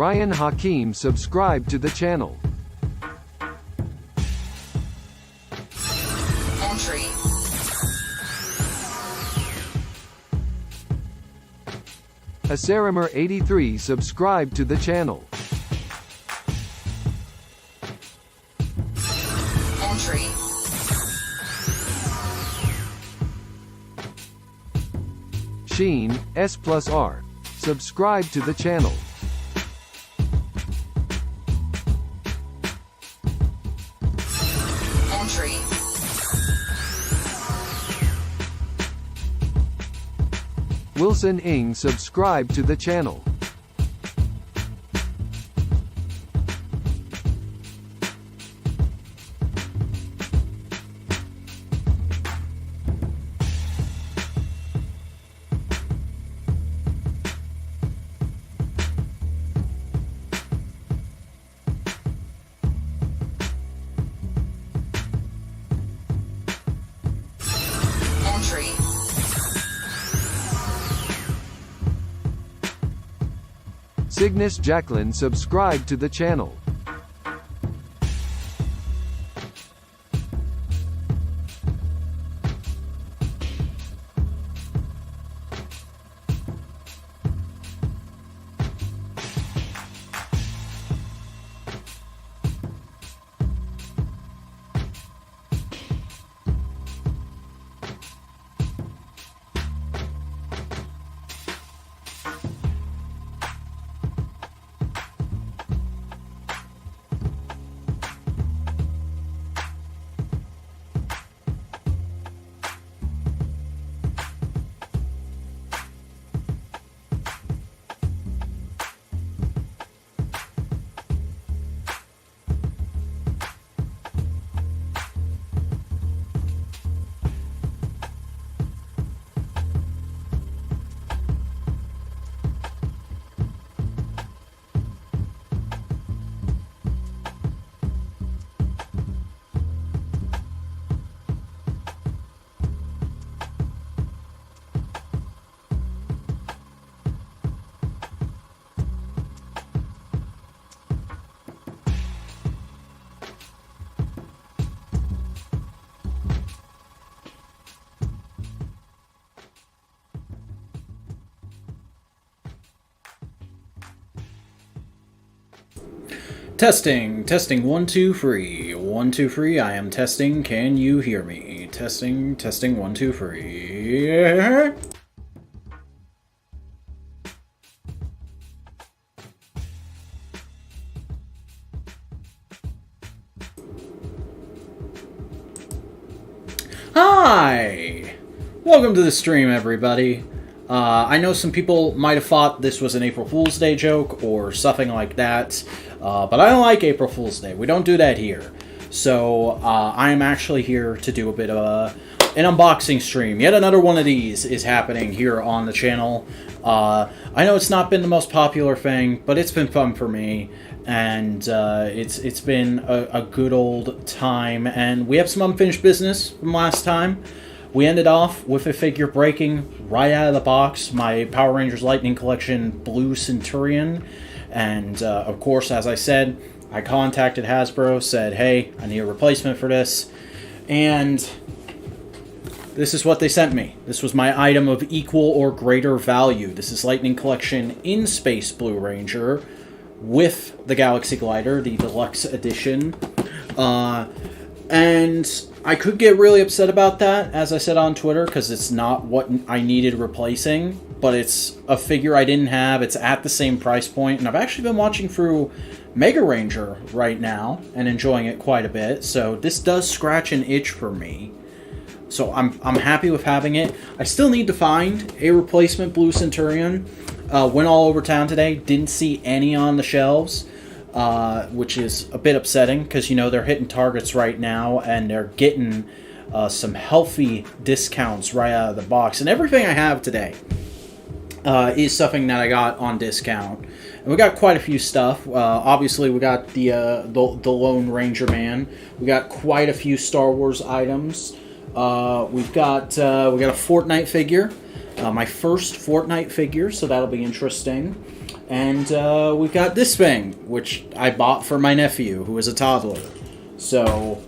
Ryan Hakeem subscribe to the channel. Entry. Asarimer83 subscribe to the channel. Entry. Sheen, S+R. Subscribe to the channel. Entry. Wilson Ing subscribe to the channel. Entry. Cygnus Jacqueline subscribe to the channel. Testing, 1 2 3. 1 2 3. I am testing. Can you hear me? Testing, 1 2 3. Hi! Welcome to the stream, everybody. I know some people might have thought this was an April Fool's Day joke or something like that, but I don't like April Fool's Day. We don't do that here. So I am actually here to do a bit of an unboxing stream. Yet another one of these is happening here on the channel. I know it's not been the most popular thing, but it's been fun for me, and it's been a good old time. And we have some unfinished business from last time. We ended off with a figure breaking right out of the box, my Power Rangers Lightning Collection Blue Centurion. And, of course, as I said, I contacted Hasbro, said, hey, I need a replacement for this. And this is what they sent me. This was my item of equal or greater value. This is Lightning Collection In Space Blue Ranger with the Galaxy Glider, the deluxe edition. And I could get really upset about that, as I said on Twitter, because it's not what I needed replacing, but it's a figure I didn't have. It's at the same price point, and I've actually been watching through Mega Ranger right now and enjoying it quite a bit, so this does scratch an itch for me. So I'm happy with having it. I still need to find a replacement Blue Centurion. Went all over town today, didn't see any on the shelves. Which is a bit upsetting because, you know, they're hitting targets right now and they're getting some healthy discounts right out of the box. And everything I have today is something that I got on discount. And we got quite a few stuff. Obviously, we got the Lone Ranger Man. We got quite a few Star Wars items. We got a Fortnite figure. My first Fortnite figure, so that'll be interesting. And we've got this thing, which I bought for my nephew, who is a toddler. So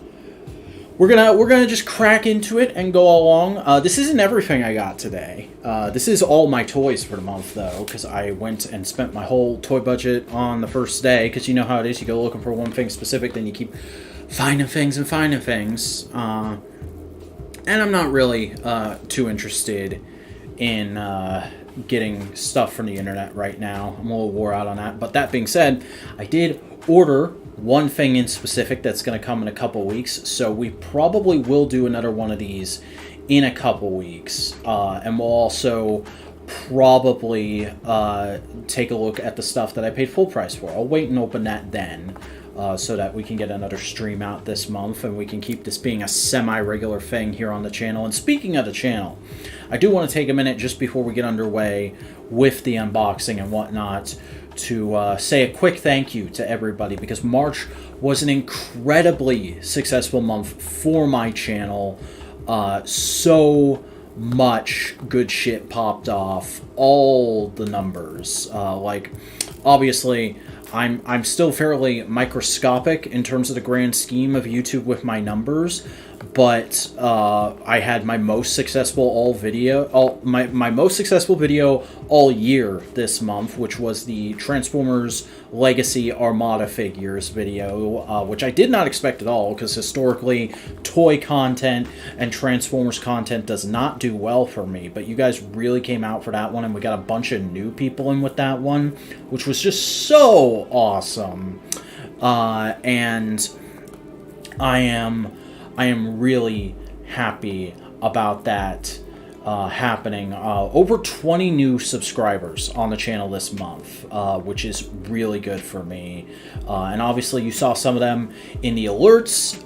we're gonna just crack into it and go along. This isn't everything I got today. This is all my toys for the month, though, because I went and spent my whole toy budget on the first day. Because you know how it is, you go looking for one thing specific, then you keep finding things and finding things. And I'm not really too interested in getting stuff from the internet right now. I'm a little wore out on that. But that being said, I did order one thing in specific that's going to come in a couple weeks. So we probably will do another one of these in a couple weeks. And we'll also probably take a look at the stuff that I paid full price for. I'll wait and open that then. So that we can get another stream out this month and we can keep this being a semi-regular thing here on the channel. And speaking of the channel, I do want to take a minute just before we get underway with the unboxing and whatnot to say a quick thank you to everybody, because March was an incredibly successful month for my channel. So much good shit popped off, all the numbers. Obviously, I'm still fairly microscopic in terms of the grand scheme of YouTube with my numbers, but I had my most successful my most successful video all year this month, which was the Transformers Legacy Armada figures video, which I did not expect at all, because historically toy content and Transformers content does not do well for me, but you guys really came out for that one, and we got a bunch of new people in with that one, which was just so awesome. And I am really happy about that happening. Over 20 new subscribers on the channel this month, which is really good for me. And obviously you saw some of them in the alerts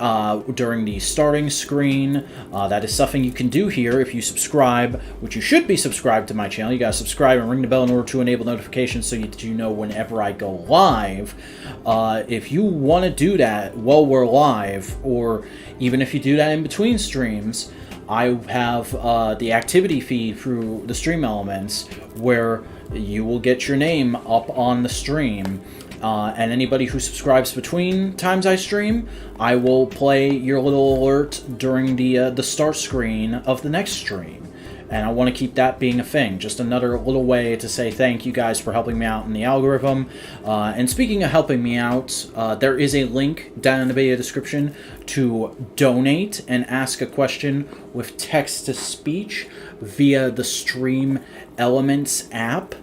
during the starting screen. That is something you can do here if you subscribe, which you should be subscribed to my channel. You gotta subscribe and ring the bell in order to enable notifications so that you know whenever I go live. If you want to do that while we're live, or even if you do that in between streams, I have the activity feed through the Stream Elements where you will get your name up on the stream. And anybody who subscribes between times I stream, I will play your little alert during the start screen of the next stream. And I want to keep that being a thing. Just another little way to say thank you guys for helping me out in the algorithm. And speaking of helping me out, there is a link down in the video description to donate and ask a question with text-to-speech via the Stream Elements app.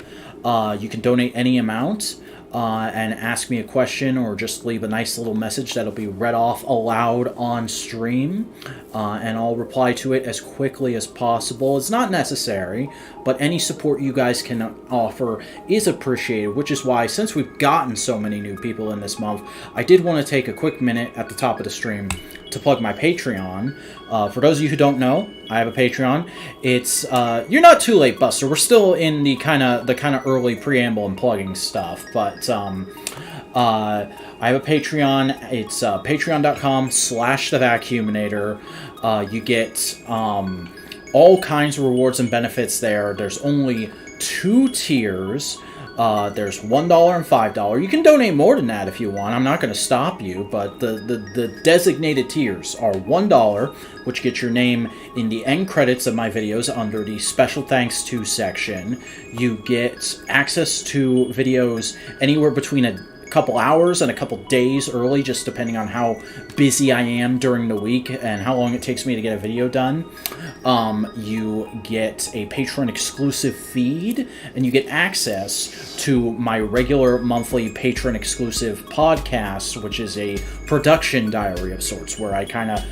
You can donate any amount and ask me a question, or just leave a nice little message that'll be read off aloud on stream, and I'll reply to it as quickly as possible. It's not necessary, but any support you guys can offer is appreciated, which is why, since we've gotten so many new people in this month, I did want to take a quick minute at the top of the stream to plug my Patreon. For those of you who don't know, I have a Patreon. It's you're not too late, Buster. We're still in the kind of early preamble and plugging stuff, but I have a Patreon. It's patreon.com/thevacuuminator. You get all kinds of rewards and benefits there. There's only 2 tiers. There's $1 and $5. You can donate more than that if you want. I'm not going to stop you, but the designated tiers are $1, which gets your name in the end credits of my videos under the special thanks to section. You get access to videos anywhere between a couple hours and a couple days early, just depending on how busy I am during the week and how long it takes me to get a video done. You get a patron exclusive feed, and you get access to my regular monthly patron exclusive podcast, which is a production diary of sorts, where I kind of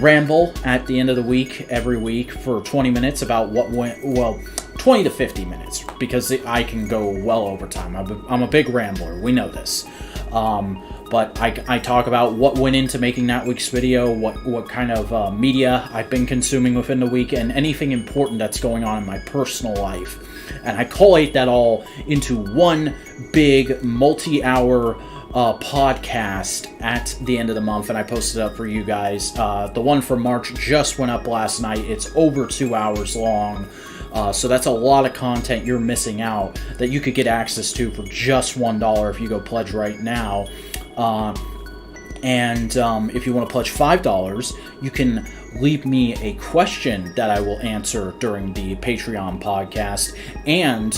ramble at the end of the week every week for 20 minutes about what went well. 20 to 50 minutes, because I can go well over time. I'm a big rambler, we know this. But I talk about what went into making that week's video, what kind of media I've been consuming within the week, and anything important that's going on in my personal life. And I collate that all into one big multi-hour podcast at the end of the month, and I posted up for you guys. The one for March just went up last night. It's over 2 hours long. So that's a lot of content you're missing out that you could get access to for just $1 if you go pledge right now. And if you want to pledge $5, you can leave me a question that I will answer during the Patreon podcast. And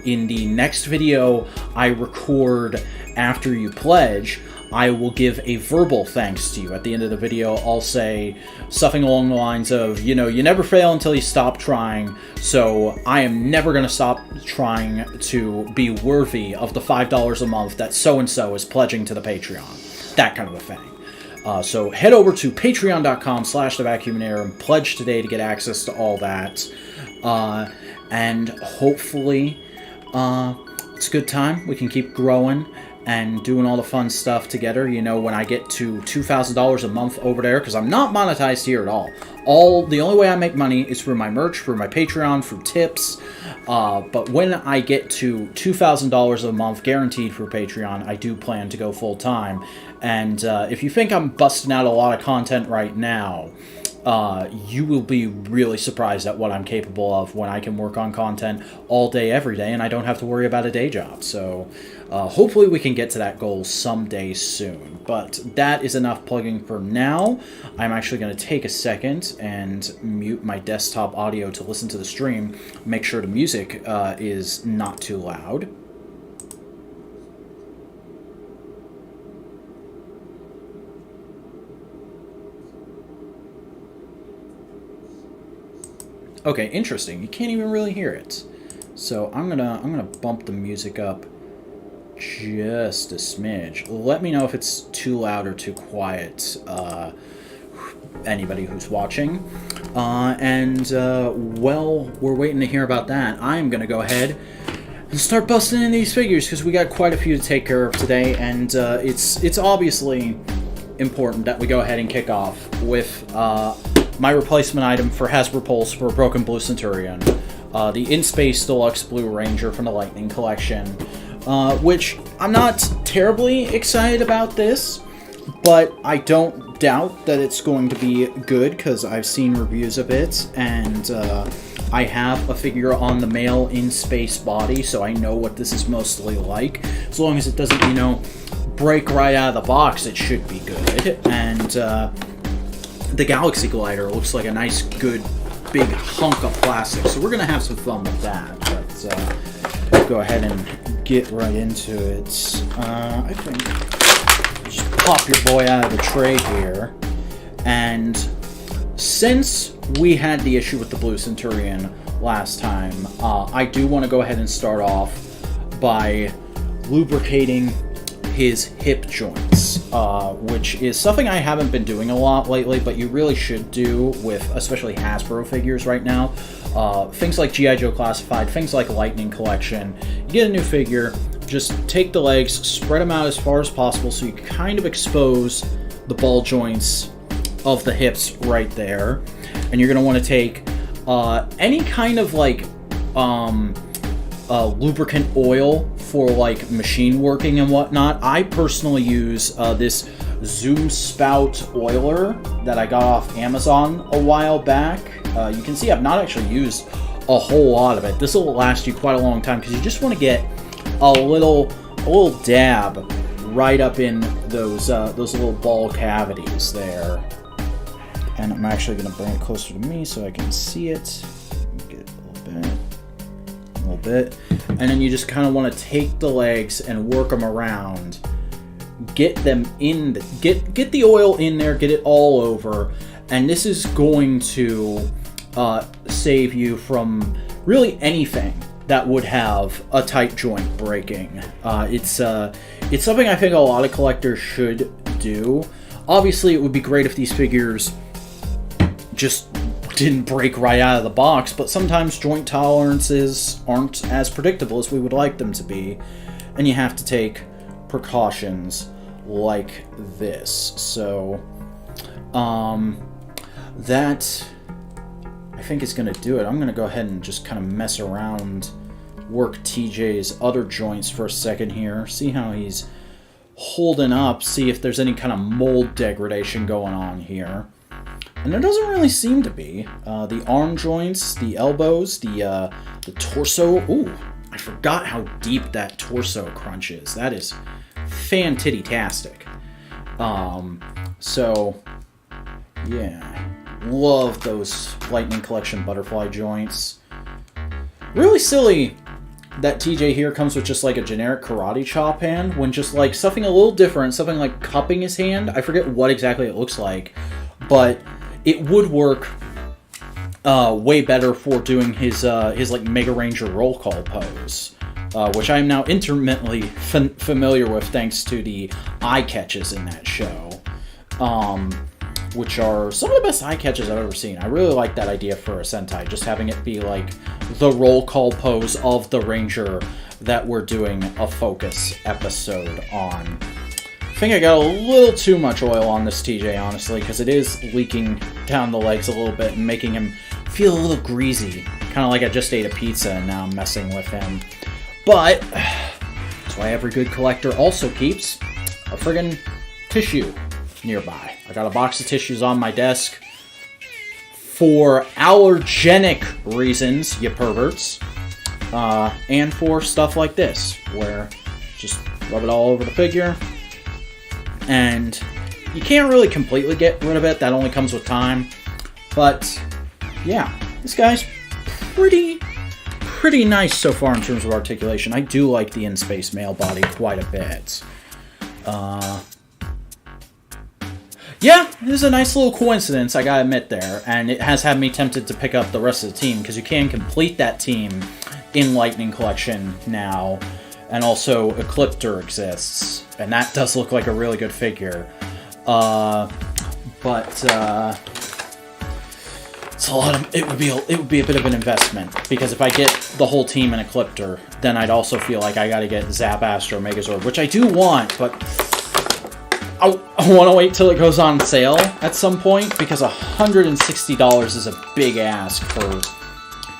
in the next video I record after you pledge, I will give a verbal thanks to you. At the end of the video, I'll say something along the lines of, you know, you never fail until you stop trying, so I am never going to stop trying to be worthy of the $5 a month that so-and-so is pledging to the Patreon. That kind of a thing. So head over to patreon.com/thevacuuminator and pledge today to get access to all that. And hopefully it's a good time. We can keep growing and doing all the fun stuff together. You know, when I get to $2,000 a month over there, because I'm not monetized here at all. The only way I make money is through my merch, through my Patreon, through tips. But when I get to $2,000 a month guaranteed for Patreon, I do plan to go full time. And if you think I'm busting out a lot of content right now, you will be really surprised at what I'm capable of when I can work on content all day, every day, and I don't have to worry about a day job. So hopefully we can get to that goal someday soon. But that is enough plugging for now. I'm actually going to take a second and mute my desktop audio to listen to the stream. Make sure the music is not too loud. Okay, interesting. You can't even really hear it. So I'm gonna bump the music up just a smidge. Let me know if it's too loud or too quiet, anybody who's watching. While we're waiting to hear about that, I'm gonna go ahead and start busting in these figures because we got quite a few to take care of today, and it's obviously important that we go ahead and kick off with my replacement item for Hasbro Pulse for a Broken Blue Centurion, the In Space Deluxe Blue Ranger from the Lightning Collection, which I'm not terribly excited about this, but I don't doubt that it's going to be good because I've seen reviews of it, and I have a figure on the male In Space body, so I know what this is mostly like. As long as it doesn't, you know, break right out of the box, it should be good. And the Galaxy Glider looks like a nice, good, big hunk of plastic. So we're going to have some fun with that. But go ahead and get right into it. I think just pop your boy out of the tray here. And since we had the issue with the Blue Centurion last time, I do want to go ahead and start off by lubricating his hip joints, which is something I haven't been doing a lot lately, but you really should do with especially Hasbro figures right now. Things like G.I. Joe Classified, things like Lightning Collection. You get a new figure, just take the legs, spread them out as far as possible so you kind of expose the ball joints of the hips right there. And you're going to want to take any kind of like lubricant oil for like machine working and whatnot. I personally use this Zoom Spout oiler that I got off Amazon a while back. You can see I've not actually used a whole lot of it. This will last you quite a long time because you just want to get a little dab right up in those little ball cavities there. And I'm actually going to bring it closer to me so I can see it. Get a little bit. And then you just kind of want to take the legs and work them around. Get them in, get the oil in there, get it all over. And this is going to save you from really anything that would have a tight joint breaking. It's something I think a lot of collectors should do. Obviously, it would be great if these figures just didn't break right out of the box, but sometimes joint tolerances aren't as predictable as we would like them to be, and you have to take precautions like this. So, that I think is going to do it. I'm going to go ahead and just kind of mess around, work TJ's other joints for a second here, see how he's holding up, see if there's any kind of mold degradation going on here. And there doesn't really seem to be. The arm joints, the elbows, the torso. Ooh, I forgot how deep that torso crunch is. That is fan-titty-tastic. So, yeah. Love those Lightning Collection butterfly joints. Really silly that TJ here comes with just like a generic karate chop hand, when just like something a little different, something like cupping his hand. I forget what exactly it looks like, but it would work way better for doing his like Mega Ranger roll call pose, which I am now intermittently familiar with thanks to the eye catches in that show, which are some of the best eye catches I've ever seen. I really like that idea for a Sentai, just having it be like the roll call pose of the Ranger that we're doing a focus episode on. I think I got a little too much oil on this TJ, honestly, because it is leaking down the legs a little bit and making him feel a little greasy. Kind of like I just ate a pizza and now I'm messing with him. But that's why every good collector also keeps a friggin' tissue nearby. I got a box of tissues on my desk for allergenic reasons, you perverts, and for stuff like this, where just rub it all over the figure, and you can't really completely get rid of it. That only comes with time. But yeah, this guy's pretty nice so far in terms of articulation. I do like the in-space male body quite a bit. Yeah, this is a nice little coincidence, I gotta admit there, and it has had me tempted to pick up the rest of the team, because you can complete that team in Lightning Collection now, and also Ecliptor exists, and that does look like a really good figure. But it's a lot of, it would be a bit of an investment, because if I get the whole team in Ecliptor, then I'd also feel like I gotta get Zap Astro Megazord, which I do want, but I want to wait till it goes on sale at some point, because $160 is a big ask for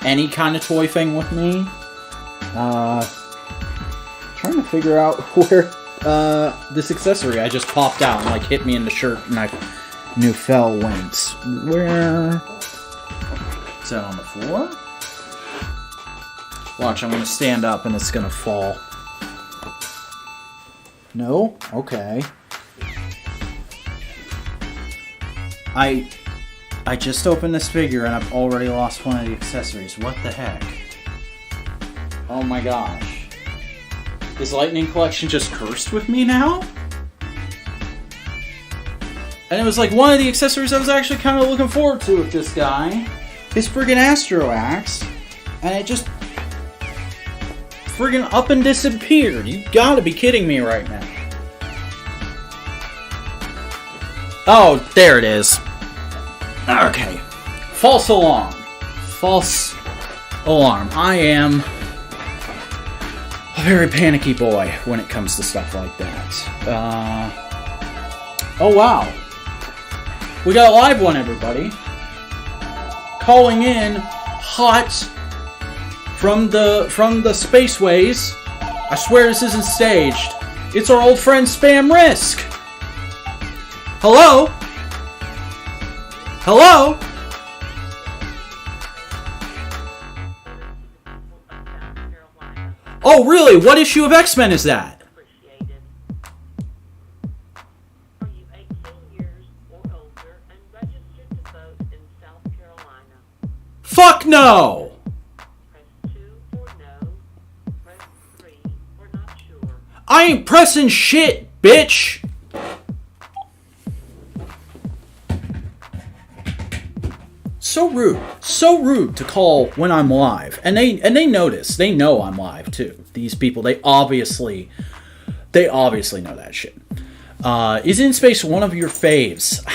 any kind of toy thing with me. Trying to figure out where this accessory I just popped out and like hit me in the shirt and I knew fell went. Where is that on the floor? Watch, I'm going to stand up and it's going to fall. No? Okay. I just opened this figure and I've already lost one of the accessories. What the heck? Oh my gosh. Is Lightning Collection just cursed with me now? And it was like one of the accessories I was actually kind of looking forward to with this guy. His friggin' Astro Axe. And it just friggin' up and disappeared. You gotta be kidding me right now. Oh, there it is. Okay. False alarm. False alarm. I am a very panicky boy when it comes to stuff like that. Oh, wow. We got a live one, everybody. Calling in hot from the spaceways. I swear this isn't staged. It's our old friend Spam Risk. Hello? Hello? Oh, really? What issue of X-Men is that? Are you 18 years or older and registered to vote in South Carolina? Fuck no! Press 2 for no. Press 3 for not sure. I ain't pressing shit, bitch! So rude. So rude to call when I'm live. And they notice. They know I'm live too. These people, they obviously know that shit. Is In Space one of your faves?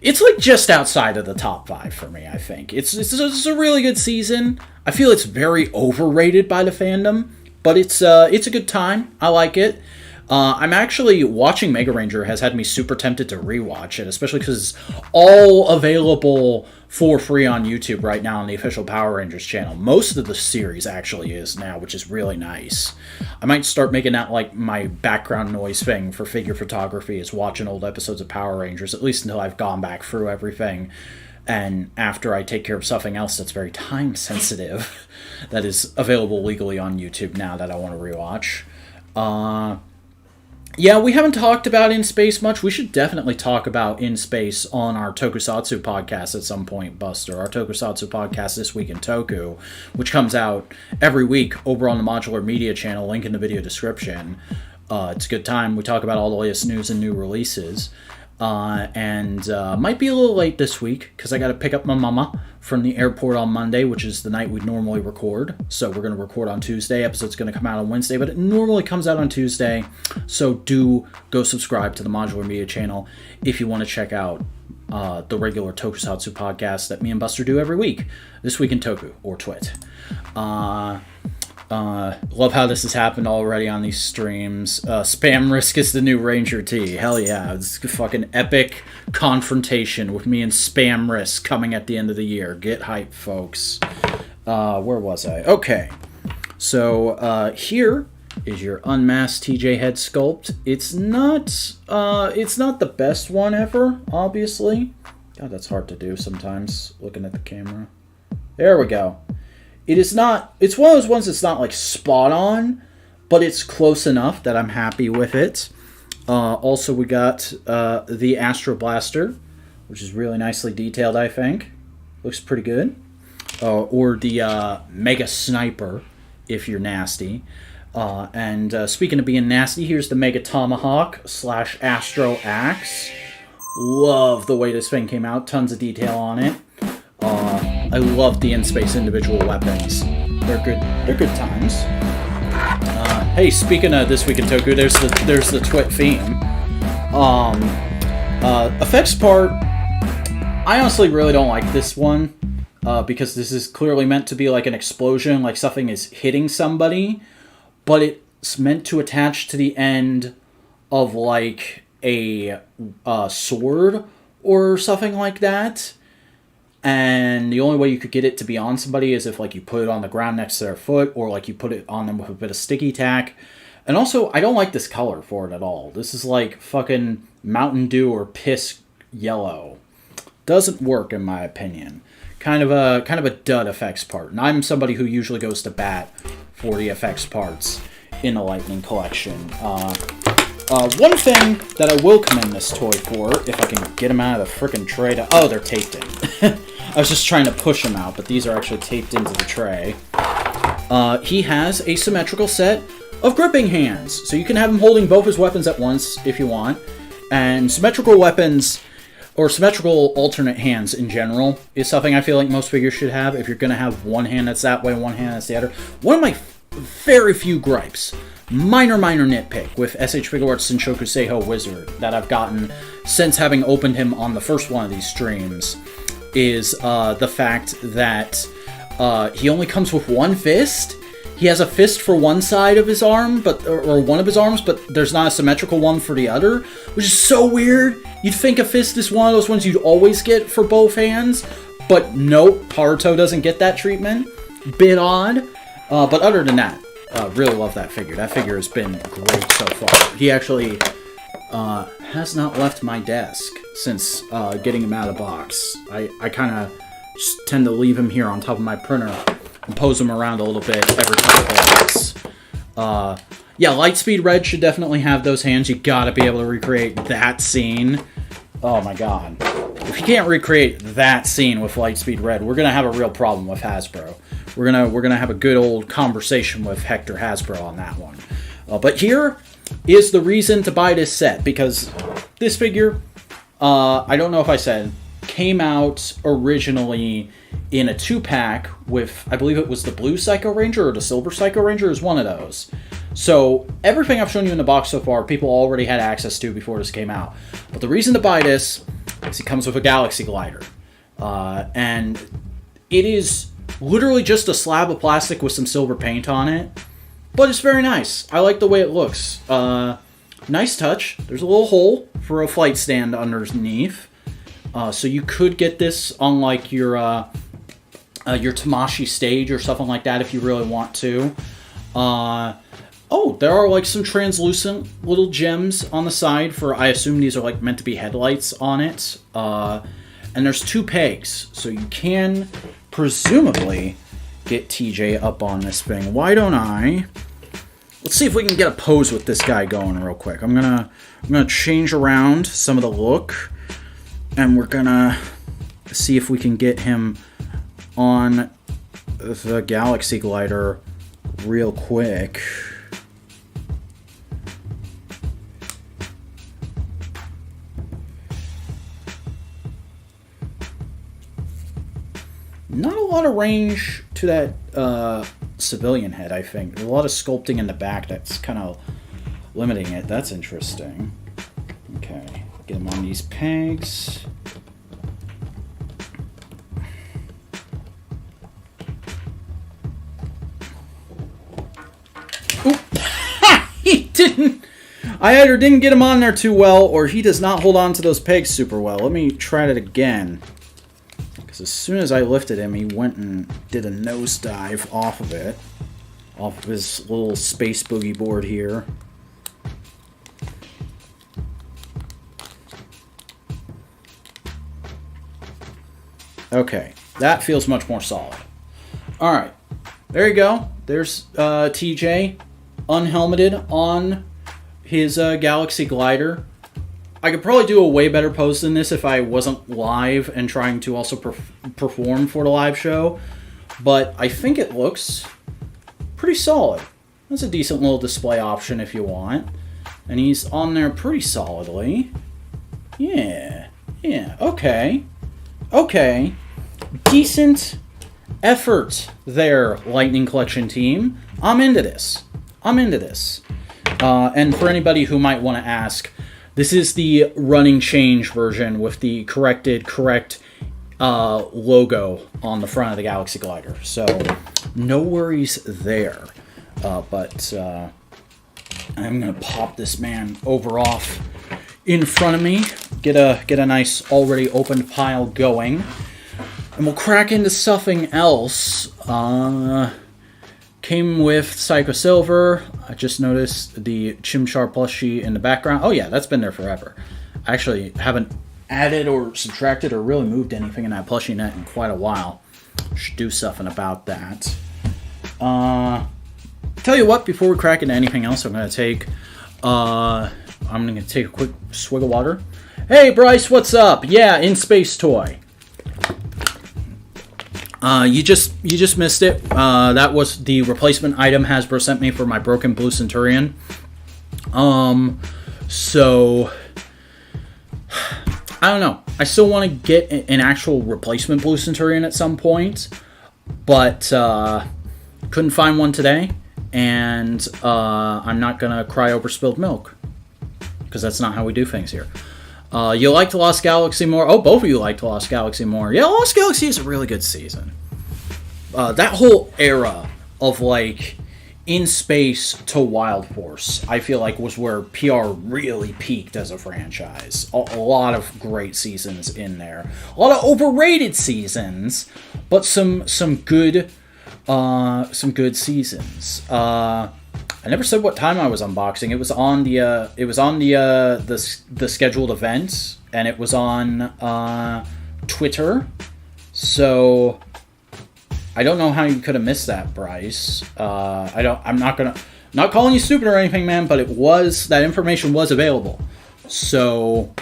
It's like just outside of the top 5 for me, I think. It's a really good season. I feel it's very overrated by the fandom, but it's a good time. I like it. I'm actually watching Mega Ranger has had me super tempted to rewatch it, especially because it's all available for free on YouTube right now on the official Power Rangers channel. Most of the series actually is now, which is really nice. I might start making that like my background noise thing for figure photography, is watching old episodes of Power Rangers, at least until I've gone back through everything. And after I take care of something else that's very time sensitive, that is available legally on YouTube now that I want to rewatch. Yeah, we haven't talked about In Space much. We should definitely talk about In Space on our Tokusatsu podcast at some point, Buster. Our Tokusatsu podcast, This Week in Toku, which comes out every week over on the Modular Media channel, link in the video description. It's a good time. We talk about all the latest news and new releases. And might be a little late this week because I got to pick up my mama from the airport on Monday, which is the night we normally record. So we're going to record on Tuesday. Episode's going to come out on Wednesday, but it normally comes out on Tuesday. So do go subscribe to the Modular Media channel if you want to check out the regular Tokusatsu podcast that me and Buster do every week. This Week in Toku, or Twit. Love how this has happened already on these streams. Spam Risk is the new Ranger T. Hell yeah. It's a fucking epic confrontation with me and Spam Risk coming at the end of the year. Get hype, folks. Where was I? Okay. So, here is your unmasked TJ head sculpt. It's not the best one ever, obviously. God, that's hard to do sometimes, looking at the camera. There we go. It's one of those ones that's not like spot on, but it's close enough that I'm happy with it. Also, we got the Astro Blaster, which is really nicely detailed, I think. Looks pretty good. Or the Mega Sniper, if you're nasty. And speaking of being nasty, here's the Mega Tomahawk / Astro Axe. Love the way this thing came out. Tons of detail on it. I love the In-Space individual weapons. They're good. They're good times. Hey, speaking of This Week in Toku, there's the Twit theme. Effects part. I honestly really don't like this one because this is clearly meant to be like an explosion, like something is hitting somebody, but it's meant to attach to the end of like a sword or something like that. And the only way you could get it to be on somebody is if, like, you put it on the ground next to their foot, or, like, you put it on them with a bit of sticky tack. And also, I don't like this color for it at all. This is, like, fucking Mountain Dew or piss yellow. Doesn't work, in my opinion. Kind of a dud effects part. And I'm somebody who usually goes to bat for the effects parts in the Lightning Collection. One thing that I will commend this toy for, if I can get them out of the frickin' tray to... Oh, they're taped in. I was just trying to push them out, but these are actually taped into the tray. He has a symmetrical set of gripping hands. So you can have him holding both his weapons at once if you want. And symmetrical weapons, or symmetrical alternate hands in general, is something I feel like most figures should have. If you're going to have one hand that's that way, one hand that's the other. One of my very few gripes, minor nitpick with SH Figuarts Senshoku Seiho Wizard that I've gotten since having opened him on the first one of these streams is the fact that he only comes with one fist. He has a fist for one side of his arm, or one of his arms, but there's not a symmetrical one for the other, which is so weird. You'd think a fist is one of those ones you'd always get for both hands, but nope, Haruto doesn't get that treatment. Bit odd. But other than that, really love that figure. That figure has been great so far. He actually has not left my desk since getting him out of the box. I kind of just tend to leave him here on top of my printer and pose him around a little bit every couple of months. Yeah, Lightspeed Red should definitely have those hands. You gotta be able to recreate that scene. Oh my god. If you can't recreate that scene with Lightspeed Red, we're gonna have a real problem with Hasbro. We're gonna have a good old conversation with Hector Hasbro on that one. But here is the reason to buy this set, because this figure, I don't know if I said, came out originally in a 2-pack with, I believe it was the blue Psycho Ranger or the silver Psycho Ranger. It was one of those. So everything I've shown you in the box so far, people already had access to before this came out. But the reason to buy this is it comes with a Galaxy Glider. And it is literally just a slab of plastic with some silver paint on it. But it's very nice. I like the way it looks. Nice touch. There's a little hole for a flight stand underneath. So you could get this on like your Tamashi stage or something like that if you really want to. Oh, there are like some translucent little gems on the side for, I assume these are like meant to be headlights on it. And there's 2 pegs, so you can presumably get TJ up on this thing. Why don't I? Let's see if we can get a pose with this guy going real quick. I'm gonna change around some of the look, and we're gonna see if we can get him on the Galaxy Glider real quick. Not a lot of range to that civilian head, I think. There's a lot of sculpting in the back that's kind of limiting it. That's interesting. Okay, get him on these pegs. Oop! He didn't! I either didn't get him on there too well, or he does not hold on to those pegs super well. Let me try that again. As soon as I lifted him, he went and did a nosedive off of it. Off of his little space boogie board here. Okay, that feels much more solid. Alright, there you go. There's TJ, unhelmeted on his Galaxy Glider. I could probably do a way better pose than this if I wasn't live and trying to also perform for the live show. But I think it looks pretty solid. That's a decent little display option if you want. And he's on there pretty solidly. Yeah, okay. Okay. Decent effort there, Lightning Collection team. I'm into this. And for anybody who might want to ask, this is the running change version with the correct logo on the front of the Galaxy Glider. So, no worries there. But I'm going to pop this man off in front of me. Get a nice already opened pile going. And we'll crack into something else. Came with Psycho Silver. I just noticed the Chimchar plushie in the background. Oh yeah, that's been there forever. I actually haven't added or subtracted or really moved anything in that plushie net in quite a while. Should do something about that. Tell you what, before we crack into anything else, I'm gonna take a quick swig of water. Hey Bryce, what's up? Yeah, in Space Toy. You just missed it. That was the replacement item Hasbro sent me for my broken Blue Centurion. So I don't know. I still want to get an actual replacement Blue Centurion at some point, but couldn't find one today, and I'm not gonna cry over spilled milk because that's not how we do things here. You liked Lost Galaxy more? Oh, both of you liked Lost Galaxy more. Yeah, Lost Galaxy is a really good season. That whole era of, like, In Space to Wild Horse, I feel like was where PR really peaked as a franchise. A lot of great seasons in there. A lot of overrated seasons, but some good seasons. I never said what time I was unboxing. It was on the scheduled event, and it was on Twitter. So I don't know how you could have missed that, Bryce. I'm not calling you stupid or anything, man, but that information was available. So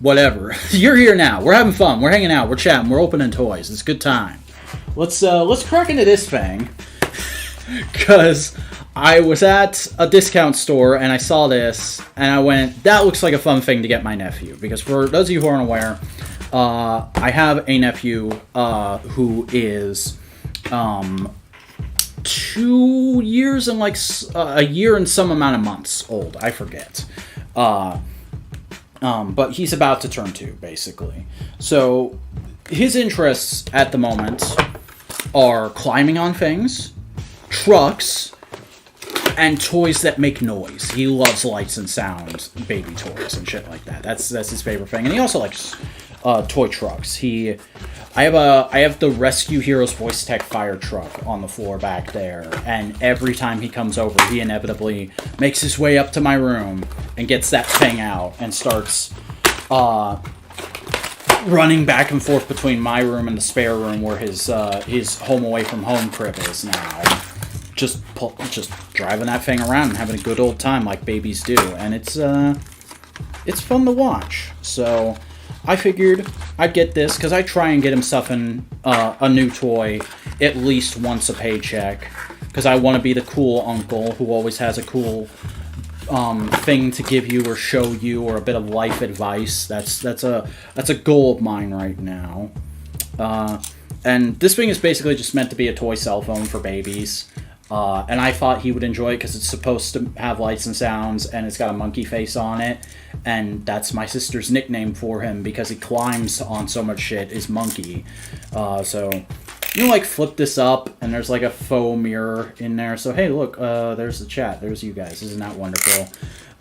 whatever. You're here now. We're having fun. We're hanging out. We're chatting. We're opening toys. It's a good time. Let's crack into this thing. Because I was at a discount store and I saw this and I went, that looks like a fun thing to get my nephew. Because for those of you who aren't aware, I have a nephew who is 2 years and like a year and some amount of months old. I forget. But he's about to turn 2, basically. So his interests at the moment are climbing on things, trucks, and toys that make noise. He loves lights and sounds, baby toys and shit like that. That's his favorite thing. And he also likes toy trucks. I have the Rescue Heroes Voice Tech fire truck on the floor back there, and every time he comes over, he inevitably makes his way up to my room and gets that thing out and starts running back and forth between my room and the spare room where his home away from home crib is now. Just driving that thing around and having a good old time like babies do, and it's fun to watch. So I figured I'd get this because I try and get him stuff in a new toy at least once a paycheck, because I want to be the cool uncle who always has a cool thing to give you or show you, or a bit of life advice. That's a goal of mine right now. And this thing is basically just meant to be a toy cell phone for babies. And I thought he would enjoy it because it's supposed to have lights and sounds, and it's got a monkey face on it. And that's my sister's nickname for him because he climbs on so much shit, is Monkey. So, you like flip this up, and there's like a faux mirror in there. So, hey, look, there's the chat. There's you guys. Isn't that wonderful?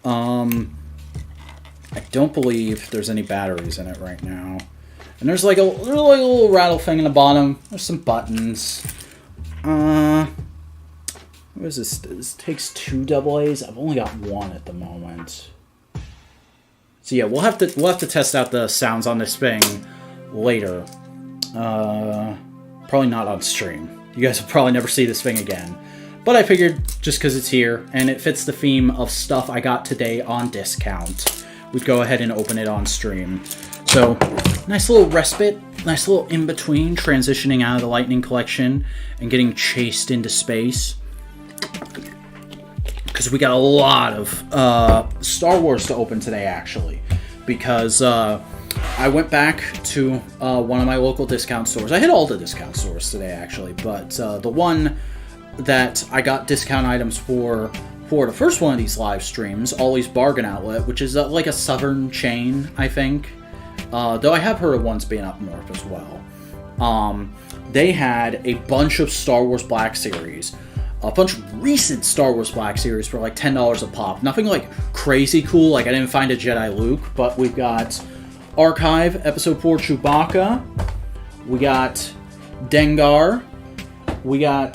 I don't believe there's any batteries in it right now. And there's like a little rattle thing in the bottom. There's some buttons. What is this? This takes 2 AA's. I've only got 1 at the moment. So yeah, we'll have to test out the sounds on this thing later. Probably not on stream. You guys will probably never see this thing again. But I figured just because it's here and it fits the theme of stuff I got today on discount, we'd go ahead and open it on stream. So, nice little respite, nice little in-between, transitioning out of the Lightning Collection and getting chased into space. Because we got a lot of Star Wars to open today, actually. Because I went back to one of my local discount stores. I hit all the discount stores today, actually. But the one that I got discount items for the first one of these live streams, Ollie's Bargain Outlet, which is like a southern chain, I think. Though I have heard of ones being up north as well. They had a bunch of Star Wars Black Series. A bunch of recent Star Wars Black Series for like $10 a pop. Nothing like crazy cool, like I didn't find a Jedi Luke, but we've got Archive Episode 4 Chewbacca. We got Dengar. We got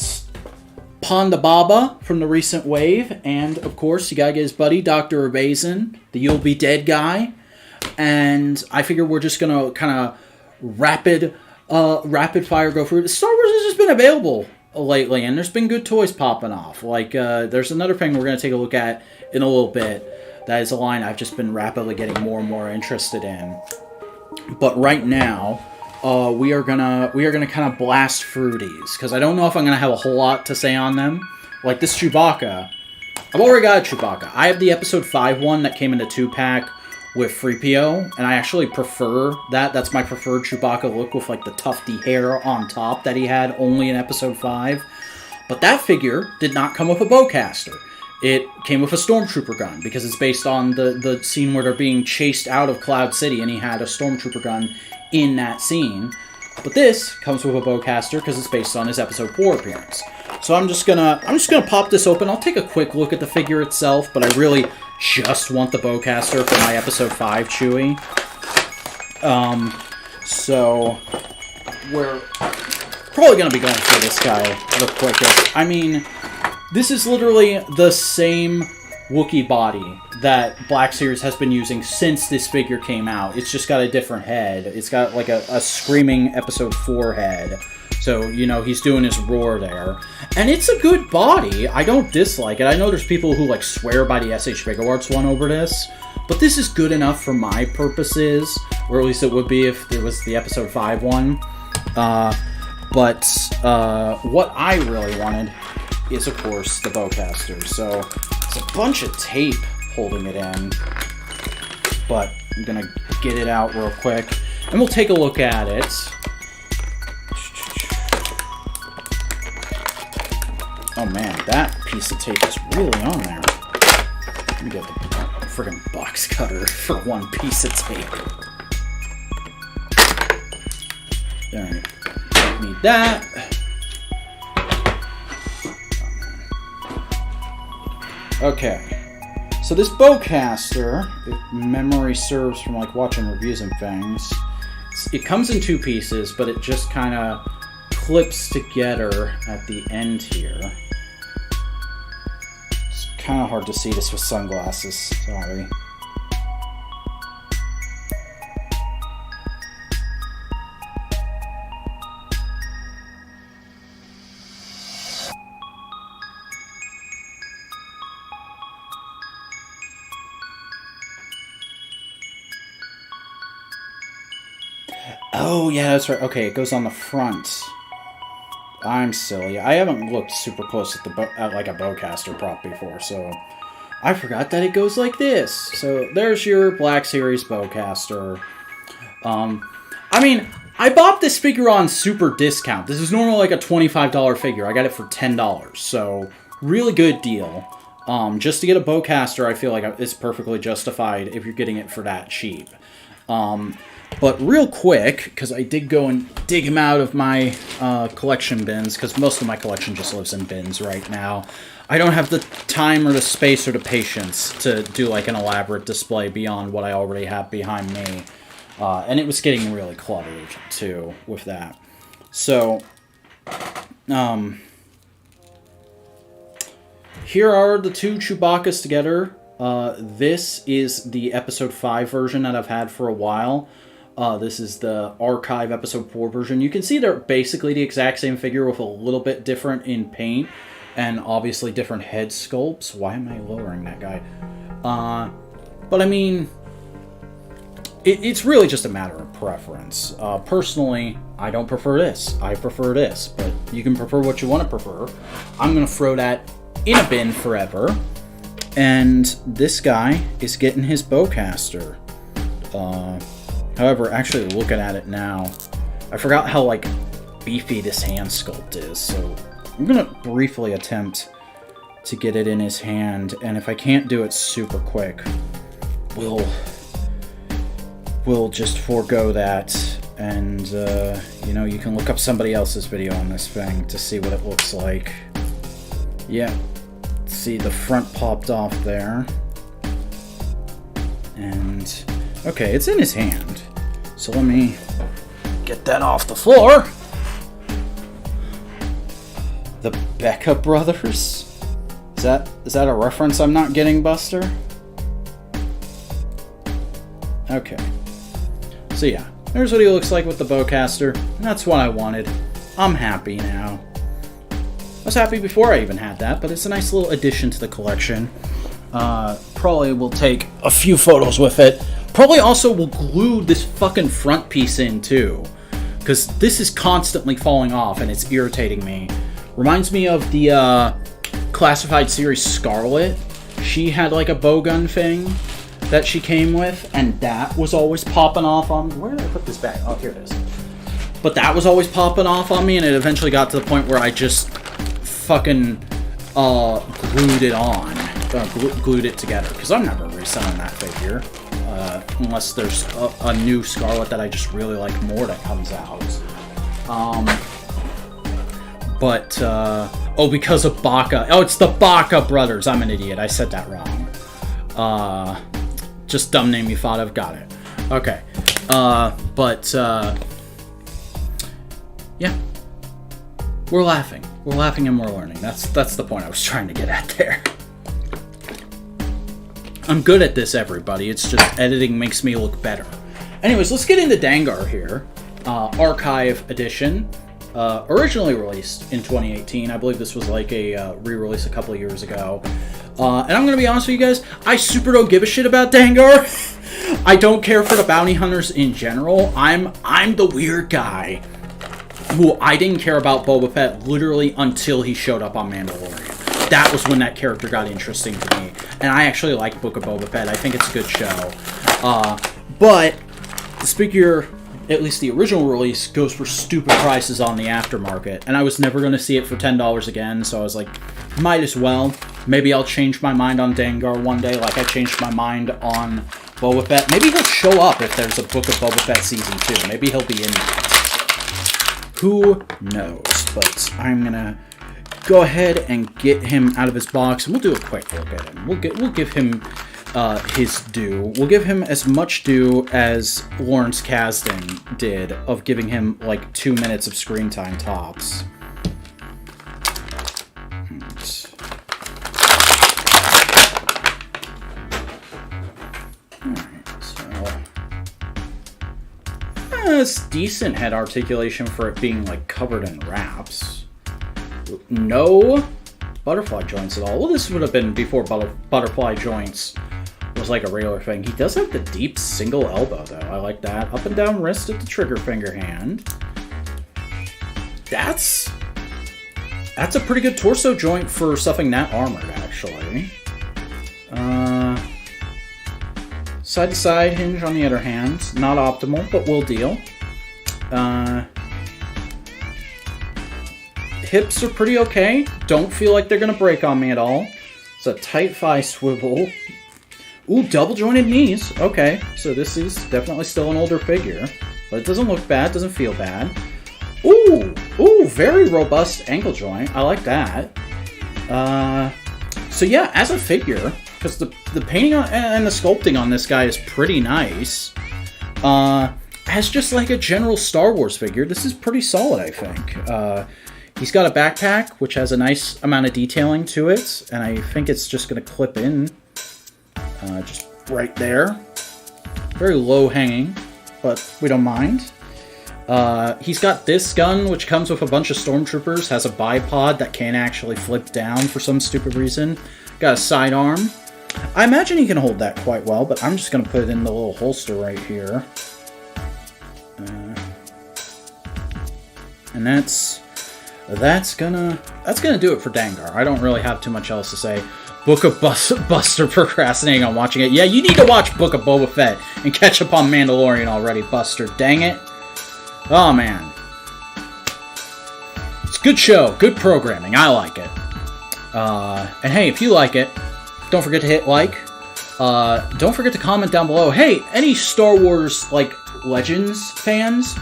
Ponda Baba from the recent wave. And, of course, you gotta get his buddy, Dr. Abazin, the You'll Be Dead guy. And I figure we're just gonna kind of rapid fire go through it. Star Wars has just been available lately, and there's been good toys popping off. Like, there's another thing we're going to take a look at in a little bit. That is a line I've just been rapidly getting more and more interested in. But right now, we are gonna kind of blast through these, because I don't know if I'm gonna have a whole lot to say on them. Like this Chewbacca, I've already got a Chewbacca. I have the Episode 5 one that came in a 2-pack with 3PO, and I actually prefer that. That's my preferred Chewbacca look, with like the tufty hair on top that he had only in Episode 5. But that figure did not come with a bowcaster. It came with a Stormtrooper gun, because it's based on the scene where they're being chased out of Cloud City, and he had a Stormtrooper gun in that scene. But this comes with a bowcaster because it's based on his Episode 4 appearance. So I'm just gonna pop this open. I'll take a quick look at the figure itself, but I really just want the bowcaster for my Episode 5 Chewie. So we're probably gonna be going for this guy the quickest. I mean, this is literally the same Wookiee body that Black Series has been using since this figure came out. It's just got a different head. It's got like a screaming Episode 4 head. So, you know, he's doing his roar there. And it's a good body. I don't dislike it. I know there's people who, like, swear by the SH Figure Arts one over this. But this is good enough for my purposes. Or at least it would be if it was the Episode 5 one. But what I really wanted is, of course, the bowcaster. So, it's a bunch of tape holding it in. But I'm going to get it out real quick. And we'll take a look at it. Oh man, that piece of tape is really on there. Let me get the friggin' box cutter for one piece of tape. There, don't need that. Okay. So this bowcaster, if memory serves from like watching reviews and things, it comes in two pieces, but it just kind of clips together at the end here. It's kind of hard to see this with sunglasses, sorry. Oh, yeah, that's right. Okay, it goes on the front. I'm silly. I haven't looked super close at like a bowcaster prop before, so I forgot that it goes like this. So there's your Black Series bowcaster. I mean, I bought this figure on super discount. This is normally like a $25 figure. I got it for $10, so really good deal. Just to get a bowcaster, I feel like it's perfectly justified if you're getting it for that cheap. But real quick, because I did go and dig him out of my collection bins, because most of my collection just lives in bins right now. I don't have the time or the space or the patience to do like an elaborate display beyond what I already have behind me. And it was getting really cluttered, too, with that. So, here are the two Chewbacca's together. This is the Episode 5 version that I've had for a while. This is the Archive Episode 4 version. You can see they're basically the exact same figure with a little bit different in paint and obviously different head sculpts. Why am I lowering that guy? But I mean, it's really just a matter of preference. Personally, I don't prefer this. I prefer this, but you can prefer what you want to prefer. I'm going to throw that in a bin forever. And this guy is getting his bowcaster. However, actually looking at it now, I forgot how, like, beefy this hand sculpt is, so I'm going to briefly attempt to get it in his hand, and if I can't do it super quick, we'll just forego that, and, you know, you can look up somebody else's video on this thing to see what it looks like. Yeah, see the front popped off there, and okay, it's in his hand. So let me get that off the floor. The Becca brothers? Is that a reference I'm not getting, Buster? Okay. So yeah, there's what he looks like with the bowcaster. That's what I wanted. I'm happy now. I was happy before I even had that, but it's a nice little addition to the collection. Probably will take a few photos with it. Probably also will glue this fucking front piece in too, because this is constantly falling off and it's irritating me. Reminds me of the Classified Series Scarlet. She had like a bowgun thing that she came with, and that was always popping off on me. Where did I put this back? Oh, here it is. But that was always popping off on me, and it eventually got to the point where I just fucking glued it on. Glued it together, because I'm never reselling that figure. Unless there's a new Scarlet that I just really like more that comes out. Because of Baca. Oh, it's the Baca brothers. I'm an idiot. I said that wrong. Just dumb name you thought of. Got it. Okay. Yeah. We're laughing. We're laughing and we're learning. That's the point I was trying to get at there. I'm good at this, everybody. It's just editing makes me look better. Anyways, let's get into Dengar here. Archive Edition. Originally released in 2018. I believe this was like a re-release a couple of years ago. And I'm going to be honest with you guys, I super don't give a shit about Dengar. I don't care for the bounty hunters in general. I'm the weird guy who I didn't care about Boba Fett literally until he showed up on Mandalorian. That was when that character got interesting to me. And I actually like Book of Boba Fett. I think it's a good show. But this figure, at least the original release, goes for stupid prices on the aftermarket. And I was never going to see it for $10 again, so I was like, might as well. Maybe I'll change my mind on Dengar one day, like I changed my mind on Boba Fett. Maybe he'll show up if there's a Book of Boba Fett Season 2. Maybe he'll be in it. Who knows? But I'm going to go ahead and get him out of his box, and we'll do a quick look at him. We'll give him his due. We'll give him as much due as Lawrence Kasdan did of giving him like 2 minutes of screen time tops. It's decent head articulation for it being like covered in wraps. No butterfly joints at all. Well, this would have been before butterfly joints was like a regular thing. He does have the deep single elbow though. I like that. Up and down wrist at the trigger finger hand. That's a pretty good torso joint for stuffing that armored, actually. Side to side hinge on the other hand. Not optimal, but will deal. Hips are pretty okay. Don't feel like they're gonna break on me at all. It's a tight thigh swivel. Ooh, double jointed knees. Okay, so this is definitely still an older figure. But it doesn't look bad, doesn't feel bad. Ooh, very robust ankle joint. I like that. So yeah, as a figure, because the painting and the sculpting on this guy is pretty nice. As just like a general Star Wars figure, this is pretty solid, I think. He's got a backpack, which has a nice amount of detailing to it, and I think it's just going to clip in just right there. Very low hanging, but we don't mind. He's got this gun, which comes with a bunch of stormtroopers, has a bipod that can't actually flip down for some stupid reason. Got a sidearm. I imagine he can hold that quite well, but I'm just going to put it in the little holster right here. And that's gonna do it for Dengar. I don't really have too much else to say. Book of Buster procrastinating on watching it. Yeah, you need to watch Book of Boba Fett and catch up on Mandalorian already, Buster. Dang it. Oh, man. It's a good show. Good programming. I like it. And hey, if you like it, don't forget to hit like. Don't forget to comment down below. Hey, any Star Wars, like, Legends fans,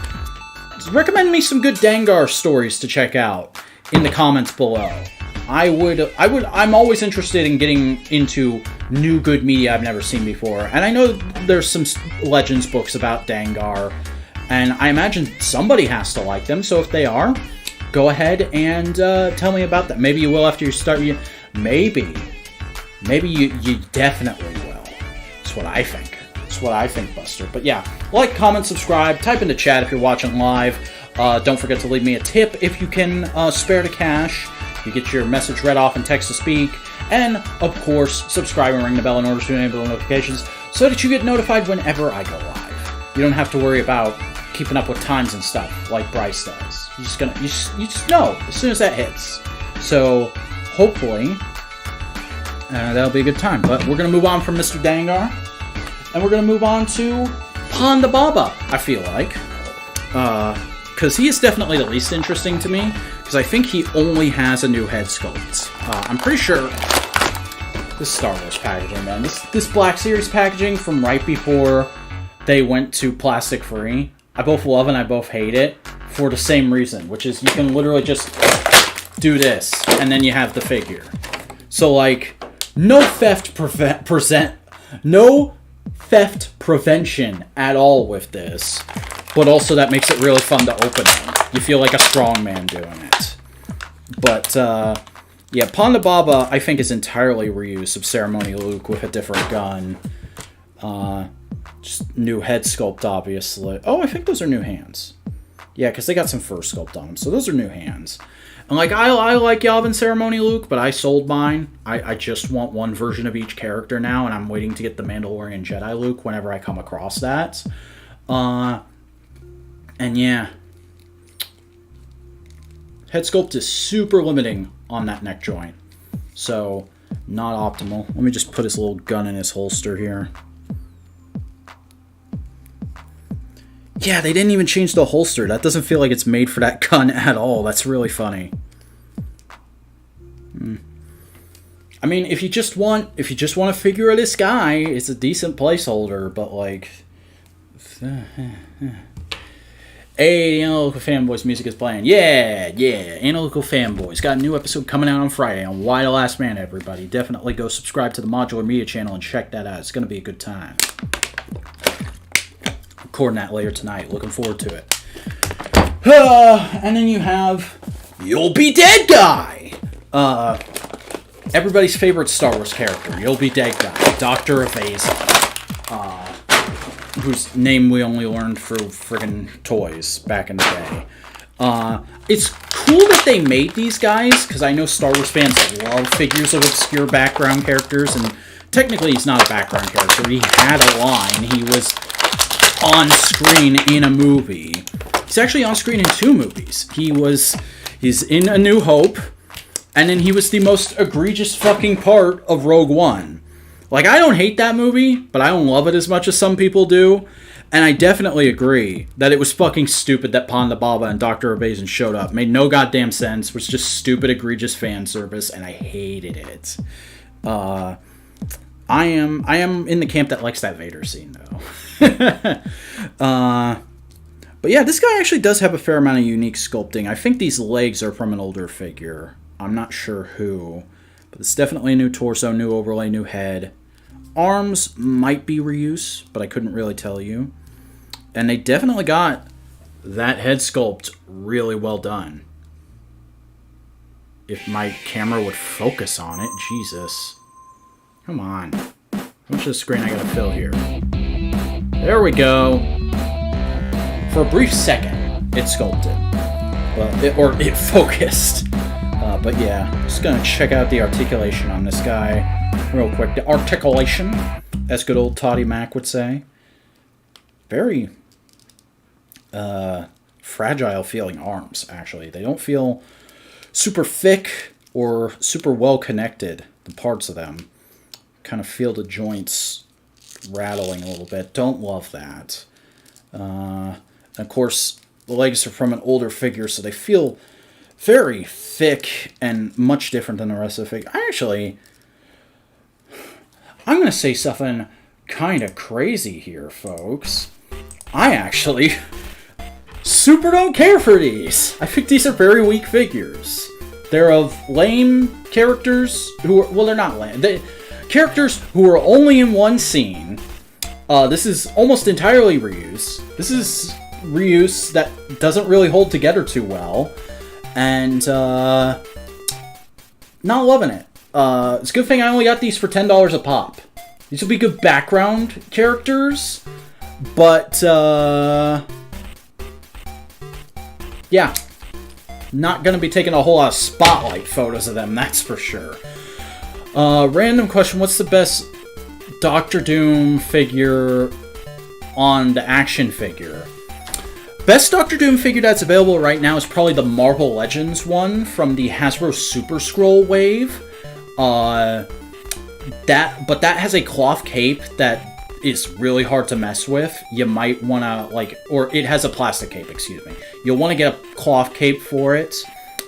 recommend me some good Dengar stories to check out in the comments below. I'm always interested in getting into new good media I've never seen before. And I know there's some Legends books about Dengar, and I imagine somebody has to like them. So if they are, go ahead and tell me about that. Maybe you will after you start. Maybe you definitely will. That's what I think. That's what I think, Buster. But yeah, like, comment, subscribe, type in the chat if you're watching live. Don't forget to leave me a tip if you can spare the cash. You get your message read off in text-to-speak. And, of course, subscribe and ring the bell in order to enable the notifications so that you get notified whenever I go live. You don't have to worry about keeping up with times and stuff like Bryce does. You just know as soon as that hits. So, hopefully, that'll be a good time. But we're going to move on from Mr. Dengar. And we're going to move on to Ponda Baba, I feel like. Because he is definitely the least interesting to me. Because I think he only has a new head sculpt. I'm pretty sure... This Star Wars packaging, man. This Black Series packaging from right before they went to plastic free. I both love and I both hate it. For the same reason. Which is you can literally just do this. And then you have the figure. So, like, no theft prevention at all with this, but also that makes it really fun to open them. You feel like a strong man doing it. But yeah, Ponda Baba I think is entirely reuse of Ceremony Luke with a different gun. Just new head sculpt, obviously. Oh, I think those are new hands. Yeah, because they got some fur sculpt on them, so those are new hands. And like I like Yavin Ceremony Luke, but I sold mine. I just want one version of each character now, and I'm waiting to get the Mandalorian Jedi Luke whenever I come across that. And yeah. Head sculpt is super limiting on that neck joint. So, not optimal. Let me just put his little gun in his holster here. Yeah, they didn't even change the holster. That doesn't feel like it's made for that gun at all. That's really funny. I mean, if you just want a figure of this guy, it's a decent placeholder, but like Hey, Analytical Fanboys music is playing. Yeah. Analytical Fanboys. Got a new episode coming out on Friday on Why the Last Man, everybody. Definitely go subscribe to the Modular Media channel and check that out. It's going to be a good time. Recording that later tonight. Looking forward to it. And then you have You'll Be Dead Guy. Everybody's favorite Star Wars character. You'll Be Dead Guy. Dr. Evazia. Whose name we only learned through friggin' toys back in the day. It's cool that they made these guys, because I know Star Wars fans love figures of obscure background characters, and technically he's not a background character. He had a line. He was on screen in a movie. He's actually on screen in 2 movies. He's in A New Hope, and then he was the most egregious fucking part of Rogue One. Like, I don't hate that movie, but I don't love it as much as some people do. And I definitely agree that it was fucking stupid that Ponda Baba and Dr. Evazia showed up. Made no goddamn sense. Was just stupid, egregious fan service, and I hated it. I am in the camp that likes that Vader scene, though. But yeah, this guy actually does have a fair amount of unique sculpting. I think these legs are from an older figure. I'm not sure who. But it's definitely a new torso, new overlay, new head. Arms might be reuse, but I couldn't really tell you. And they definitely got that head sculpt really well done. If my camera would focus on it, Jesus. Come on. How much of the screen I gotta fill here? There we go. For a brief second, it sculpted. It focused. But yeah, just gonna check out the articulation on this guy real quick. The articulation, as good old Toddy Mac would say. Very fragile feeling arms, actually. They don't feel super thick or super well connected, the parts of them. Kind of feel the joints rattling a little bit. Don't love that. And of course, the legs are from an older figure, so they feel very thick and much different than the rest of the figure. I'm going to say something kind of crazy here, folks. I actually super don't care for these. I think these are very weak figures. They're of lame characters who are, well, they're not lame. Characters who are only in one scene. This is almost entirely reuse. This is reuse that doesn't really hold together too well. And, not loving it. It's a good thing I only got these for $10 a pop. These will be good background characters, but, yeah. Not gonna be taking a whole lot of spotlight photos of them, that's for sure. Random question, what's the best Doctor Doom figure on the action figure? Best Doctor Doom figure that's available right now is probably the Marvel Legends one from the Hasbro Super Scroll wave. But that has a cloth cape that is really hard to mess with. You might want to, or it has a plastic cape, excuse me. You'll want to get a cloth cape for it.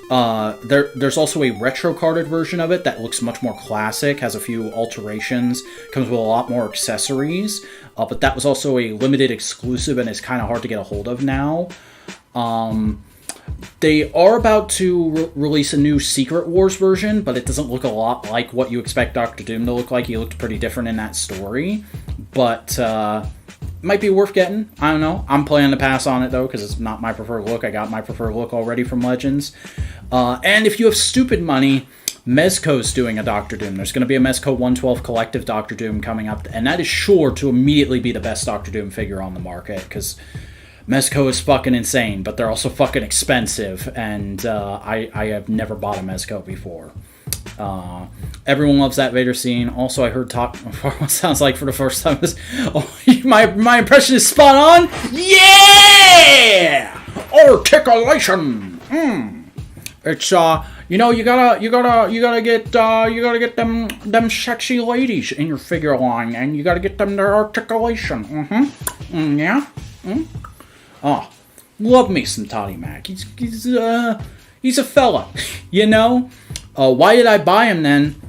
There's also a retro-carded version of it that looks much more classic, has a few alterations, comes with a lot more accessories, but that was also a limited exclusive and is kind of hard to get a hold of now. They are about to release a new Secret Wars version, but it doesn't look a lot like what you expect Doctor Doom to look like. He looked pretty different in that story, but might be worth getting. I don't know. I'm planning to pass on it, though, because it's not my preferred look. I got my preferred look already from Legends. And if you have stupid money, Mezco's doing a Doctor Doom. There's going to be a Mezco 112 Collective Doctor Doom coming up, and that is sure to immediately be the best Doctor Doom figure on the market, because Mezco is fucking insane, but they're also fucking expensive, and I have never bought a Mezco before. Everyone loves that Vader scene. Also, I heard talk what sounds like for the first time is, my impression is spot on. Yeah, articulation. It's you gotta get them sexy ladies in your figure line, and you gotta get them their articulation. Yeah. Oh, love me some Toddy Mac. He's a fella, you know. Why did I buy him then?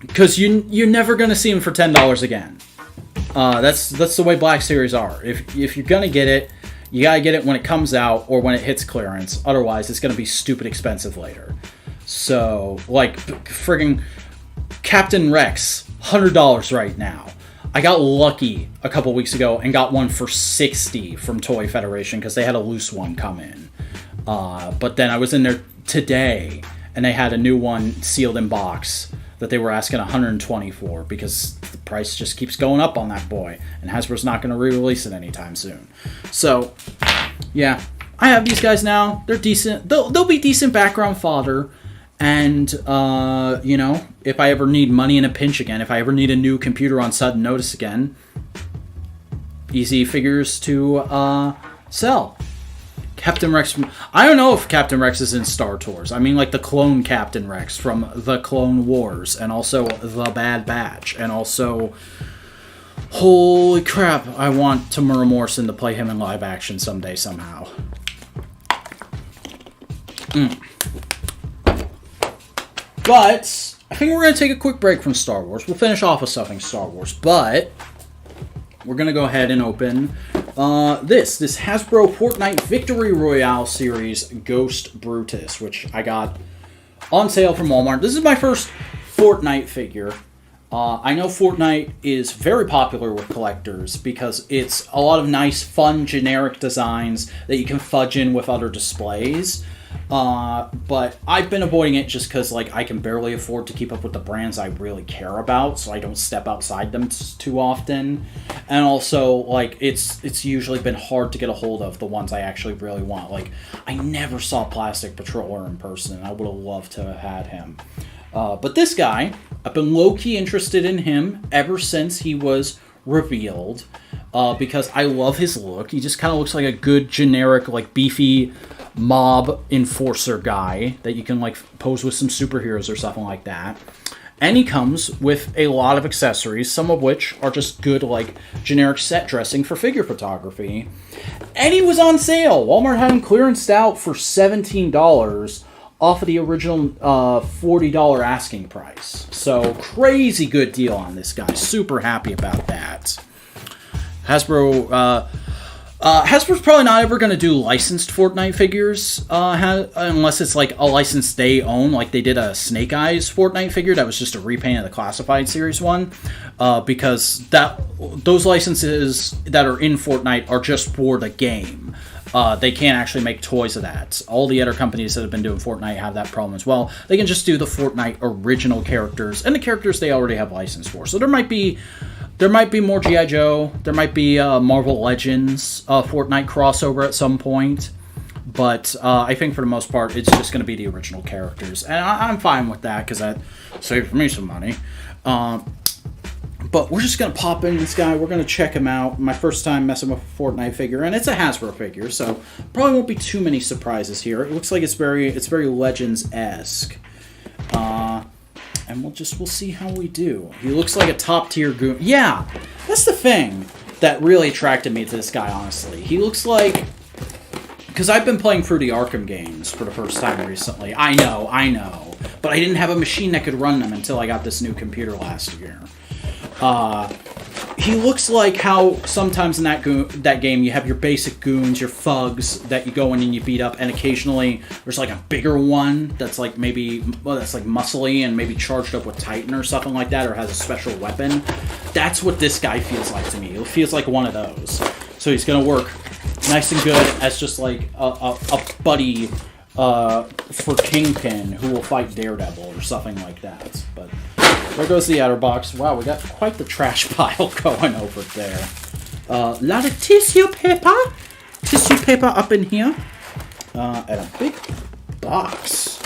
Because you're never gonna see him for $10 again. That's the way Black Series are. If you're gonna get it, You gotta get it when it comes out or when it hits clearance. Otherwise, it's gonna be stupid expensive later. So, like, friggin' Captain Rex, $100 right now. I got lucky a couple weeks ago and got one for $60 from Toy Federation because they had a loose one come in. But then I was in there today and they had a new one sealed in box that they were asking $120 for because the price just keeps going up on that boy, and Hasbro's not going to re-release it anytime soon. So, yeah, I have these guys now. They're decent. They'll be decent background fodder. And, you know, if I ever need money in a pinch again, if I ever need a new computer on sudden notice again, easy figures to sell. Captain Rex. I don't know if Captain Rex is in Star Tours. I mean, like the clone Captain Rex from the Clone Wars, and also the Bad Batch, and also, holy crap, I want Tamura Morrison to play him in live action someday somehow. But I think we're going to take a quick break from Star Wars. We'll finish off with something Star Wars, but we're going to go ahead and open this Hasbro Fortnite Victory Royale Series Ghost Brutus, which I got on sale from Walmart. This is my first Fortnite figure. I know Fortnite is very popular with collectors because it's a lot of nice, fun, generic designs that you can fudge in with other displays. But I've been avoiding it just because, like, I can barely afford to keep up with the brands I really care about, so I don't step outside them too often. And also, like, it's usually been hard to get a hold of the ones I actually really want. Like, I never saw Plastic Patroller in person, and I would have loved to have had him. But this guy, I've been low-key interested in him ever since he was revealed, because I love his look. He just kind of looks like a good, generic, like, beefy mob enforcer guy that you can, like, pose with some superheroes or something like that. And he comes with a lot of accessories, some of which are just good, like, generic set dressing for figure photography. And he was on sale. Walmart had him clearanced out for $17 off of the original $40 asking price. So, crazy good deal on this guy. Super happy about that. Hasbro's probably not ever going to do licensed Fortnite figures, unless it's like a license they own, like they did a Snake Eyes Fortnite figure that was just a repaint of the Classified Series one, because those licenses that are in Fortnite are just for the game. They can't actually make toys of that. All the other companies that have been doing Fortnite have that problem as well. They can just do the Fortnite original characters and the characters they already have license for. So there might be more G.I. Joe. There might be Marvel Legends Fortnite crossover at some point. But I think for the most part, it's just going to be the original characters. And I'm fine with that because that saved me some money. But we're just going to pop in this guy. We're going to check him out. My first time messing with a Fortnite figure. And it's a Hasbro figure, so probably won't be too many surprises here. It looks like it's very Legends-esque. And we'll see how we do. He looks like a top-tier goon. Yeah, that's the thing that really attracted me to this guy, honestly. He looks like... Because I've been playing through the Arkham games for the first time recently. I know. But I didn't have a machine that could run them until I got this new computer last year. He looks like how sometimes in that game you have your basic goons, your thugs that you go in and you beat up, and occasionally there's like a bigger one that's like that's like muscly and maybe charged up with Titan or something like that, or has a special weapon. That's what this guy feels like to me. It feels like one of those. So he's gonna work nice and good as just like a buddy for Kingpin who will fight Daredevil or something like that. But there goes the outer box. Wow, we got quite the trash pile going over there. A lot of tissue paper up in here. And a big box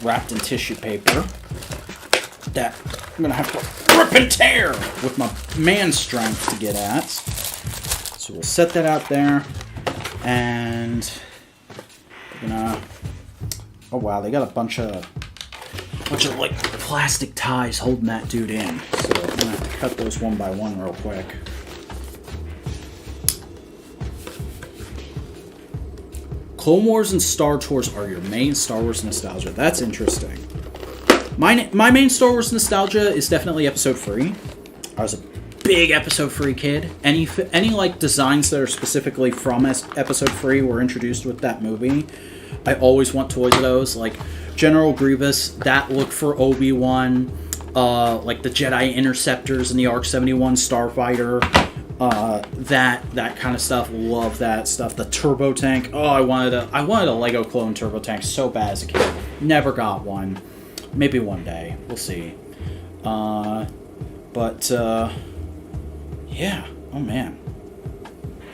wrapped in tissue paper that I'm going to have to rip and tear with my man strength to get at. So we'll set that out there. And we're gonna... Oh wow, they got a bunch of like plastic ties holding that dude in. So I'm gonna have to cut those one by one real quick. Clone Wars and Star Tours are your main Star Wars nostalgia. That's interesting. My main Star Wars nostalgia is definitely Episode 3. I was a big Episode 3 kid. Any like designs that are specifically from Episode 3 were introduced with that movie. I always want toys of those, like General Grievous, that look for Obi-Wan, like the Jedi Interceptors and the ARC-71 Starfighter, that kind of stuff. Love that stuff. The Turbo Tank. Oh, I wanted a Lego clone Turbo Tank so bad as a kid. Never got one. Maybe one day. We'll see. Yeah. Oh man.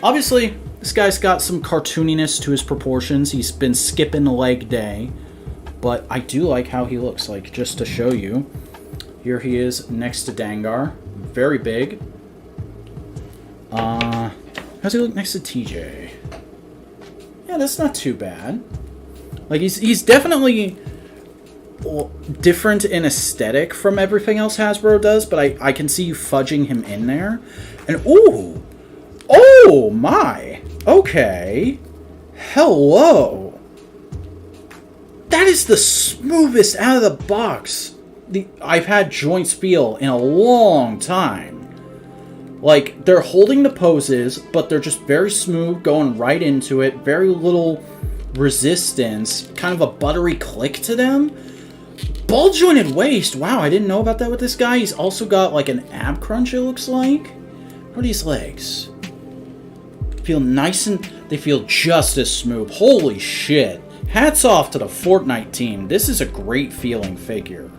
Obviously, this guy's got some cartooniness to his proportions. He's been skipping leg day. But I do like how he looks. Like, just to show you. Here he is next to Dangar. Very big. How's he look next to TJ? Yeah, that's not too bad. Like, he's definitely different in aesthetic from everything else Hasbro does, but I can see you fudging him in there. And, ooh! Oh, my! Okay. Hello! That is the smoothest out of the box I've had joints feel in a long time. Like, they're holding the poses, but they're just very smooth, going right into it. Very little resistance. Kind of a buttery click to them. Ball jointed waist. Wow, I didn't know about that with this guy. He's also got like an ab crunch, it looks like. What are these legs? Feel nice and they feel just as smooth. Holy shit. Hats off to the Fortnite team. This is a great feeling figure.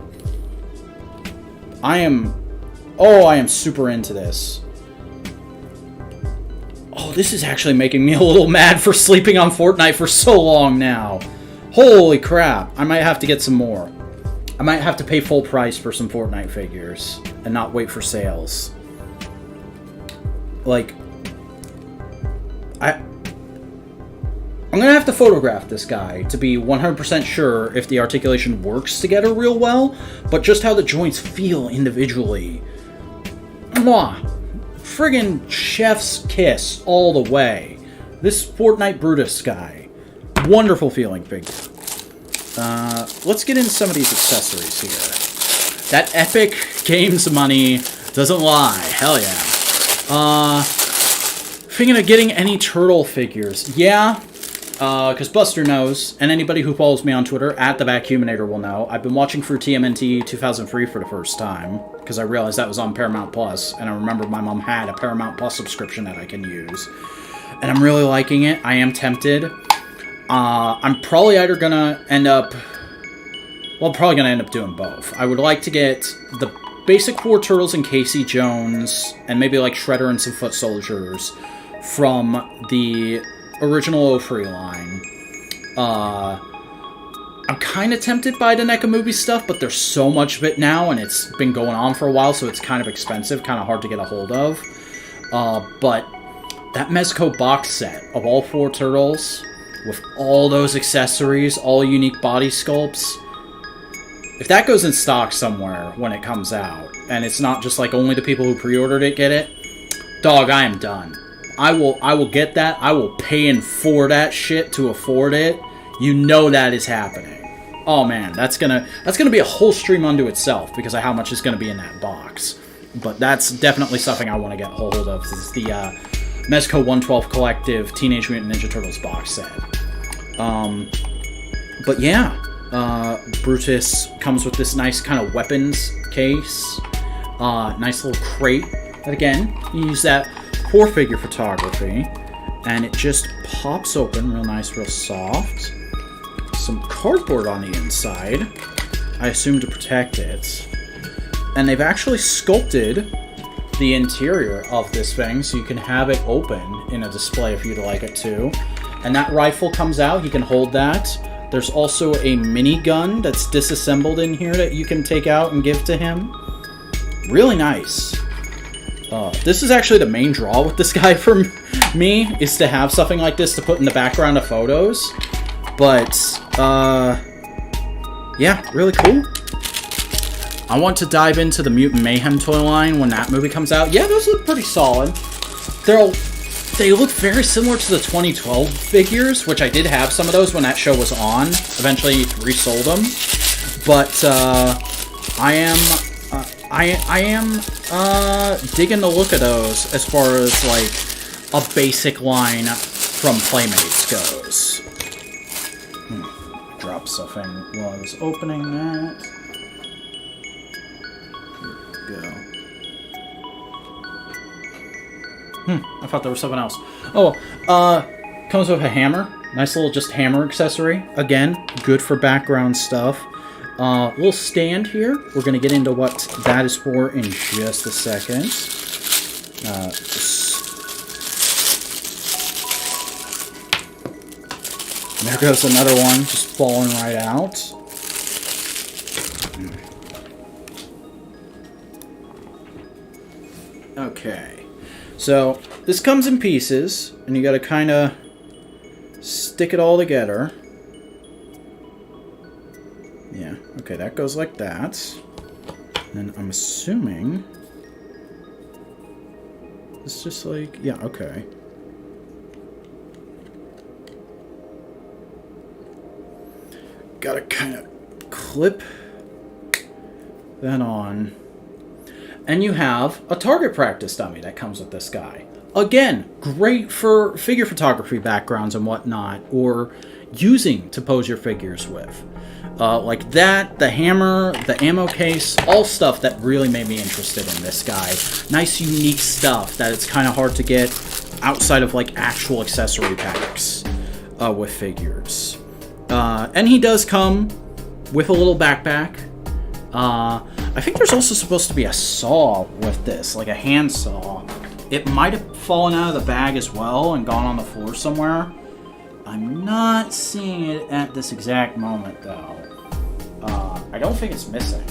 I am super into this. Oh, this is actually making me a little mad for sleeping on Fortnite for so long now. Holy crap. I might have to get some more. I might have to pay full price for some Fortnite figures and not wait for sales. Like, I'm gonna have to photograph this guy to be 100% sure if the articulation works together real well, but just how the joints feel individually. Mwah! Friggin' chef's kiss all the way. This Fortnite Brutus guy. Wonderful feeling figure. Let's get into some of these accessories here. That Epic Games money doesn't lie. Hell yeah. Thinking of getting any turtle figures. Yeah. Because Buster knows, and anybody who follows me on Twitter, at the Vacuuminator, will know, I've been watching through TMNT 2003 for the first time, because I realized that was on Paramount Plus, and I remember my mom had a Paramount Plus subscription that I can use. And I'm really liking it. I am tempted. I'm probably either gonna end up... Well, I'm probably gonna end up doing both. I would like to get the basic 4 Turtles and Casey Jones, and maybe like Shredder and some Foot Soldiers, from the original 03 line. I'm kind of tempted by the NECA movie stuff, but there's so much of it now, and it's been going on for a while, so it's kind of expensive, kind of hard to get a hold of. But that Mezco box set of all 4 Turtles, with all those accessories, all unique body sculpts, if that goes in stock somewhere when it comes out, and it's not just like only the people who pre-ordered it get it, dog, I am done. I will get that. I will pay in for that shit to afford it. You know that is happening. Oh man, that's gonna be a whole stream unto itself because of how much is gonna be in that box. But that's definitely something I want to get hold of. Is the Mezco 112 Collective Teenage Mutant Ninja Turtles box set. But yeah, Brutus comes with this nice kind of weapons case. Nice little crate. And again, you use that 4-figure photography, and it just pops open real nice, real soft. Some cardboard on the inside, I assume to protect it. And they've actually sculpted the interior of this thing so you can have it open in a display if you'd like it to. And that rifle comes out, he can hold that. There's also a minigun that's disassembled in here that you can take out and give to him. Really nice. This is actually the main draw with this guy for me, is to have something like this to put in the background of photos. But, yeah, really cool. I want to dive into the Mutant Mayhem toy line when that movie comes out. Yeah, those look pretty solid. They look very similar to the 2012 figures, which I did have some of those when that show was on. Eventually resold them. But, I am digging the look of those as far as, like, a basic line from Playmates goes. Drop stuff in while I was opening that. Here we go. I thought there was something else. Oh, comes with a hammer. Nice little just hammer accessory. Again, good for background stuff. Little stand here. We're going to get into what that is for in just a second. There goes another one, just falling right out. Okay. So, this comes in pieces, and you gotta kind of stick it all together. Yeah, okay, that goes like that. And I'm assuming... it's just like... yeah, okay. Gotta kind of clip that on. And you have a target practice dummy that comes with this guy. Again, great for figure photography backgrounds and whatnot, or using to pose your figures with. Like that, the hammer, the ammo case, all stuff that really made me interested in this guy. Nice, unique stuff that it's kind of hard to get outside of like actual accessory packs with figures. And he does come with a little backpack. I think there's also supposed to be a saw with this, like a hand saw. It might have fallen out of the bag as well and gone on the floor somewhere. I'm not seeing it at this exact moment, though. I don't think it's missing.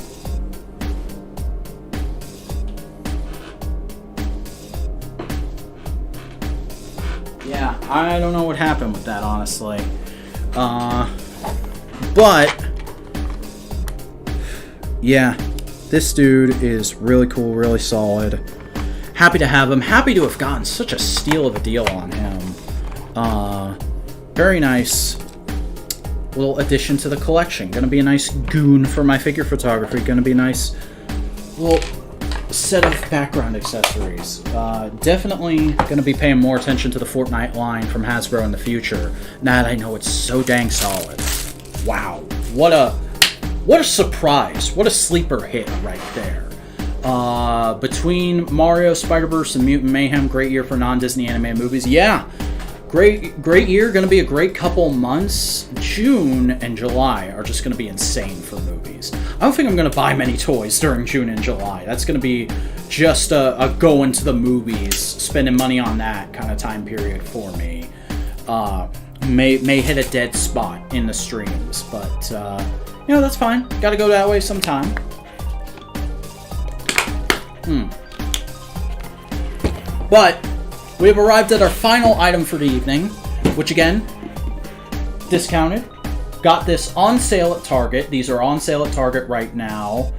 Yeah, I don't know what happened with that, honestly. But yeah, this dude is really cool, really solid. Happy to have him. Happy to have gotten such a steal of a deal on him. Very nice little addition to the collection. Gonna be a nice goon for my figure photography. Gonna be a nice little set of background accessories. Definitely gonna be paying more attention to the Fortnite line from Hasbro in the future. Now that I know it's so dang solid. Wow, what a surprise! What a sleeper hit right there. Between Mario, Spider-Verse, and Mutant Mayhem, great year for non-Disney animated movies. Yeah, great year. Gonna be a great couple months. June and July are just gonna be insane for movies. I don't think I'm gonna buy many toys during June and July. That's gonna be just a going to the movies, spending money on that kind of time period for me. May hit a dead spot in the streams, but you know, that's fine. Gotta go that way sometime. But we have arrived at our final item for the evening, which again, discounted. Got this on sale at Target. These are on sale at Target right now.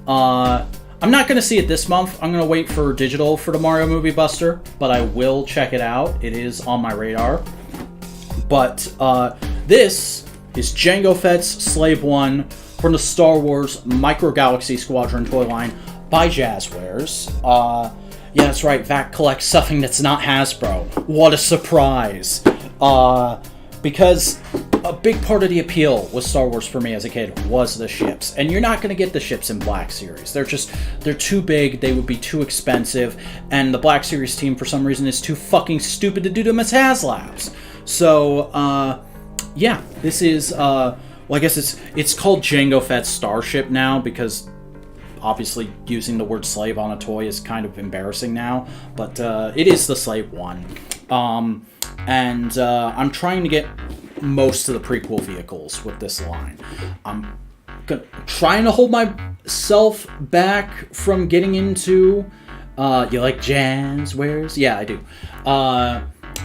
I'm not going to see it this month. I'm going to wait for digital for the Mario Movie Buster, but I will check it out. It is on my radar. But this is Jango Fett's Slave 1 from the Star Wars Micro Galaxy Squadron toy line by Jazzwares. Yeah, that's right. Vac collects something that's not Hasbro. What a surprise. Because a big part of the appeal with Star Wars for me as a kid was the ships. And you're not going to get the ships in Black Series. They're too big. They would be too expensive. And the Black Series team, for some reason, is too fucking stupid to do them as HasLabs. So, yeah, this is, well, I guess it's called Jango Fett's Starship now, because obviously using the word slave on a toy is kind of embarrassing now, but it is the Slave 1. And I'm trying to get most of the prequel vehicles with this line. I'm trying to hold myself back from getting into, you like Jazzwares? Yeah, I do.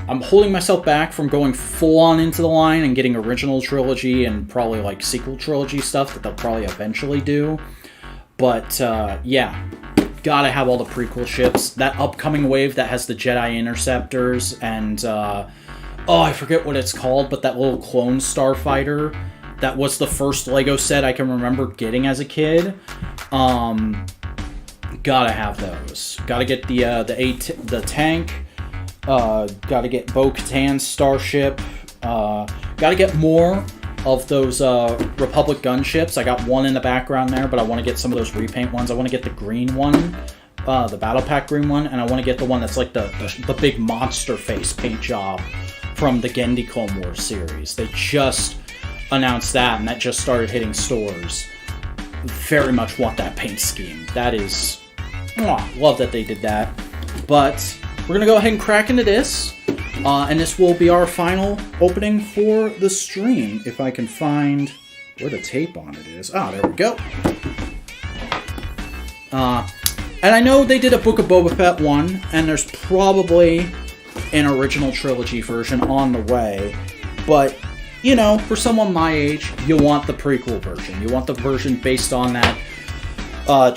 I'm holding myself back from going full on into the line and getting original trilogy and probably like sequel trilogy stuff that they'll probably eventually do. But yeah, gotta have all the prequel ships. That upcoming wave that has the Jedi Interceptors and oh, I forget what it's called, but that little clone starfighter that was the first Lego set I can remember getting as a kid. Gotta have those. Gotta get the tank. Gotta get Bo-Katan's starship. Gotta get more of those Republic gunships. I got one in the background there, but I want to get some of those repaint ones. I want to get the green one, the Battle Pack green one, and I want to get the one that's like the big monster face paint job from the Gendy Clone Wars series. They just announced that, and that just started hitting stores. Very much want that paint scheme. That is... love that they did that. But we're going to go ahead and crack into this. And this will be our final opening for the stream. If I can find where the tape on it is. Ah, there we go. And I know they did a Book of Boba Fett one, and there's probably an original trilogy version on the way. But, you know, for someone my age, you want the prequel version. You want the version based on that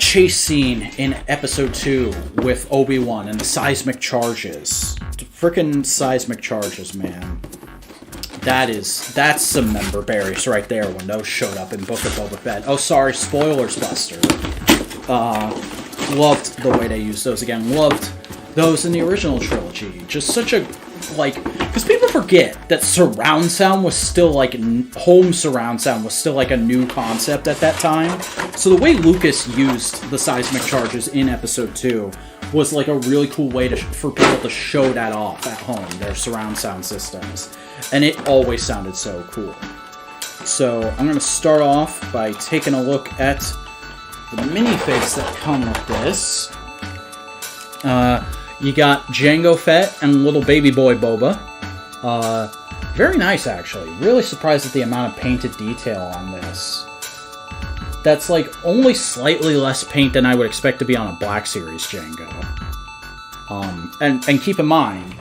chase scene in Episode 2 with Obi-Wan and the seismic charges. Frickin' seismic charges, man. That's some member berries right there when those showed up in Book of Boba Fett. Oh, sorry, spoilers, Buster. Loved the way they used those again. Loved those in the original trilogy. Just such a, like... Because people forget that surround sound was still, like... Home surround sound was still, like, a new concept at that time. So the way Lucas used the seismic charges in Episode 2 was, like, a really cool way for people to show that off at home, their surround sound systems. And it always sounded so cool. So I'm going to start off by taking a look at the minifigs that come with this. You got Jango Fett and little baby boy Boba. Very nice, actually. Really surprised at the amount of painted detail on this. That's, like, only slightly less paint than I would expect to be on a Black Series Jango. And keep in mind,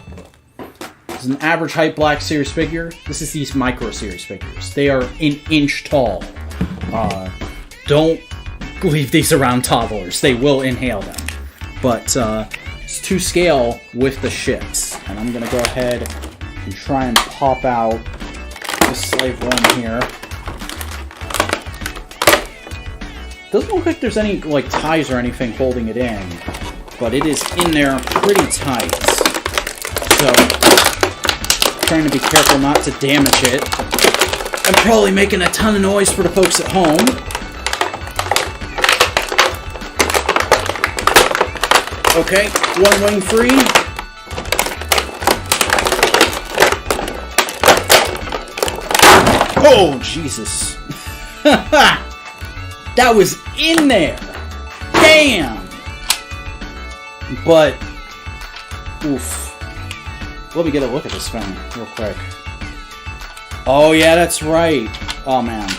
this is an average height Black Series figure. This is these Micro Series figures. They are an inch tall. Don't leave these around toddlers. They will inhale them. But it's to scale with the ships. And I'm going to go ahead and try and pop out the Slave 1 here. Doesn't look like there's any, like, ties or anything holding it in, but it is in there pretty tight. So, trying to be careful not to damage it. I'm probably making a ton of noise for the folks at home. Okay, one wing free. Oh, Jesus. That was in there! Damn! But, oof. Let me get a look at this thing real quick. Oh yeah, that's right. Oh man.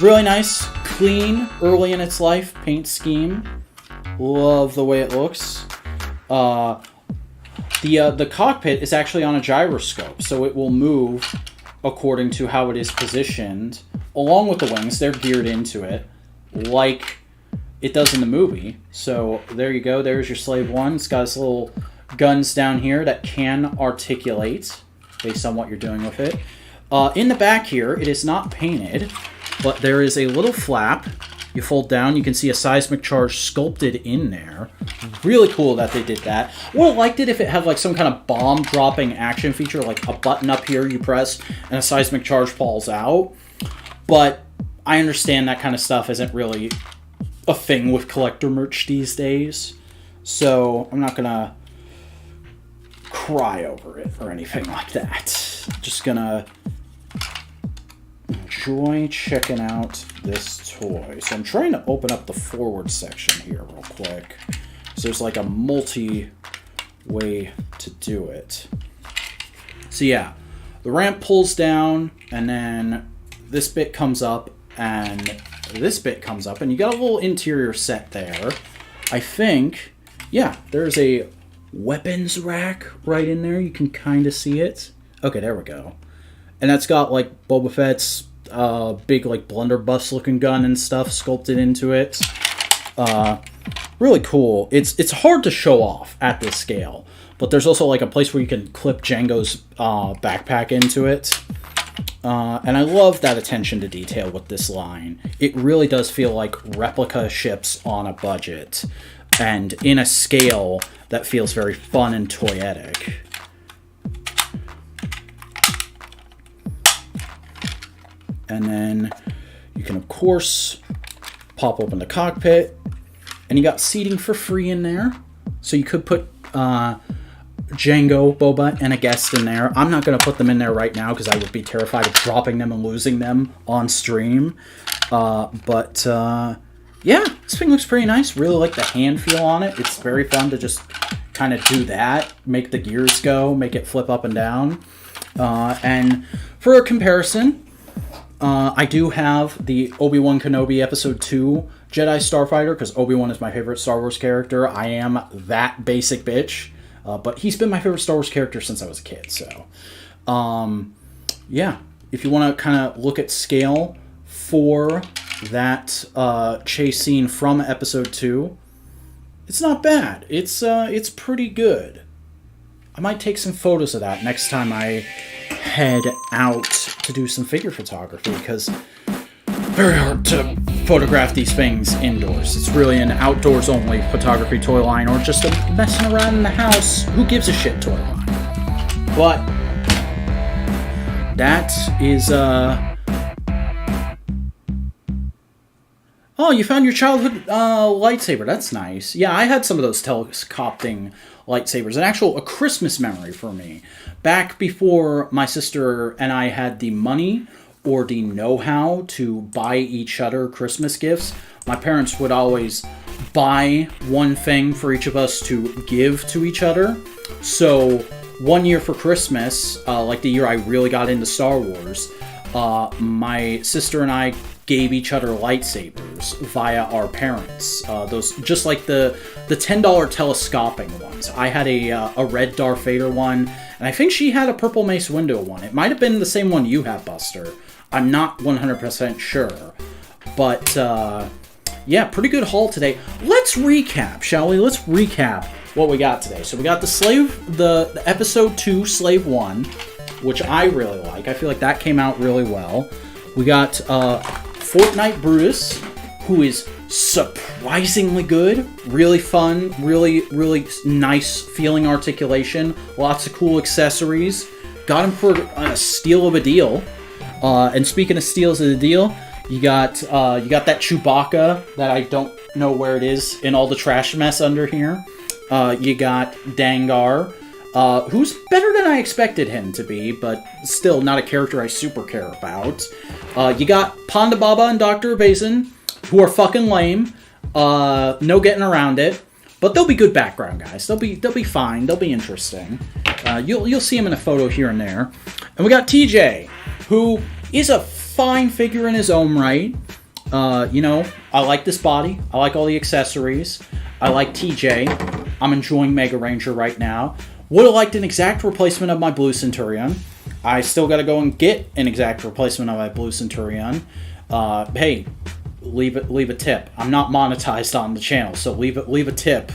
Really nice, clean, early in its life paint scheme. Love the way it looks. The cockpit is actually on a gyroscope, so it will move according to how it is positioned. Along with the wings, they're geared into it, like it does in the movie. So there you go. There's your Slave 1. It's got its little guns down here that can articulate based on what you're doing with it. In the back here, it is not painted, but there is a little flap. You fold down, you can see a seismic charge sculpted in there. Really cool that they did that. Would have liked it if it had like some kind of bomb dropping action feature, like a button up here you press and a seismic charge falls out. But I understand that kind of stuff isn't really a thing with collector merch these days. So I'm not going to cry over it or anything like that. Just going to enjoy checking out this toy. So I'm trying to open up the forward section here real quick. So there's like a multi-way to do it. So yeah, the ramp pulls down and then this bit comes up, and this bit comes up, and you got a little interior set there. I think, yeah, there's a weapons rack right in there. You can kind of see it. Okay, there we go. And that's got, like, Boba Fett's big, like, blunderbuss looking gun and stuff sculpted into it. Really cool. It's hard to show off at this scale, but there's also, like, a place where you can clip Jango's backpack into it. And I love that attention to detail with this line. It really does feel like replica ships on a budget and in a scale that feels very fun and toyetic. And then you can, of course, pop open the cockpit. And you got seating for free in there. So you could put Django, Boba, and a guest in there. I'm not going to put them in there right now because I would be terrified of dropping them and losing them on stream. Yeah, this thing looks pretty nice. Really like the hand feel on it. It's very fun to just kind of do that. Make the gears go. Make it flip up and down. And for a comparison, I do have the Obi-Wan Kenobi Episode 2 Jedi Starfighter, because Obi-Wan is my favorite Star Wars character. I am that basic bitch. But he's been my favorite Star Wars character since I was a kid, so... yeah, if you want to kind of look at scale for that chase scene from Episode 2, it's not bad. It's pretty good. I might take some photos of that next time I head out to do some figure photography, because very hard to photograph these things indoors. It's really an outdoors-only photography toy line, or just a messing around in the house, who gives a shit toy line. But that is, Oh, you found your childhood lightsaber. That's nice. Yeah, I had some of those telescoping lightsabers. A Christmas memory for me. Back before my sister and I had the money or the know-how to buy each other Christmas gifts, my parents would always buy one thing for each of us to give to each other. So one year for Christmas, like the year I really got into Star Wars, my sister and I gave each other lightsabers via our parents. Those, just like the $10 telescoping ones. I had a red Darth Vader one, and I think she had a purple Mace Windu one. It might have been the same one you had, Buster. I'm not 100% sure. But, yeah, pretty good haul today. Let's recap, shall we? Let's recap what we got today. So we got the Episode 2 Slave 1, which I really like. I feel like that came out really well. We got Fortnite Brutus, who is surprisingly good. Really fun, really nice feeling articulation. Lots of cool accessories. Got him for a steal of a deal. And speaking of steals of the deal, you got that Chewbacca that I don't know where it is in all the trash mess under here. You got Dangar, who's better than I expected him to be, but still not a character I super care about. You got Ponda Baba and Dr. Bazin, who are fucking lame. No getting around it. But they'll be good background guys. They'll be fine. They'll be interesting. You'll see him in a photo here and there. And we got TJ, who is a fine figure in his own right. You know, I like this body. I like all the accessories. I like TJ. I'm enjoying Mega Ranger right now. Would have liked an exact replacement of my Blue Centurion. I still got to go and get an exact replacement of my Blue Centurion. Hey, leave a tip. I'm not monetized on the channel, so leave a tip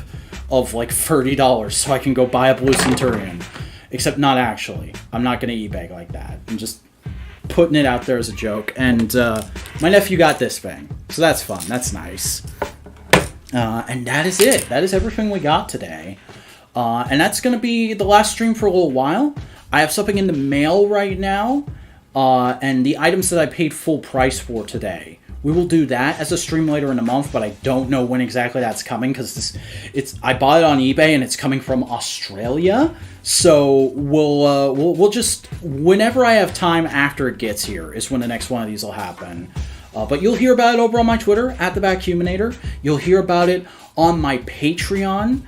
of like $30 so I can go buy a Blue Centurion. Except not actually. I'm not going to eBay like that. I'm just putting it out there as a joke. And my nephew got this thing, so that's fun. That's nice. And that is it. That is everything we got today. And that's going to be the last stream for a little while. I have something in the mail right now, and the items that I paid full price for today. We will do that as a stream later in the month, but I don't know when exactly that's coming, because I bought it on eBay and it's coming from Australia. So we'll just, whenever I have time after it gets here is when the next one of these will happen. But you'll hear about it over on my Twitter, at the Vacuuminator. You'll hear about it on my Patreon.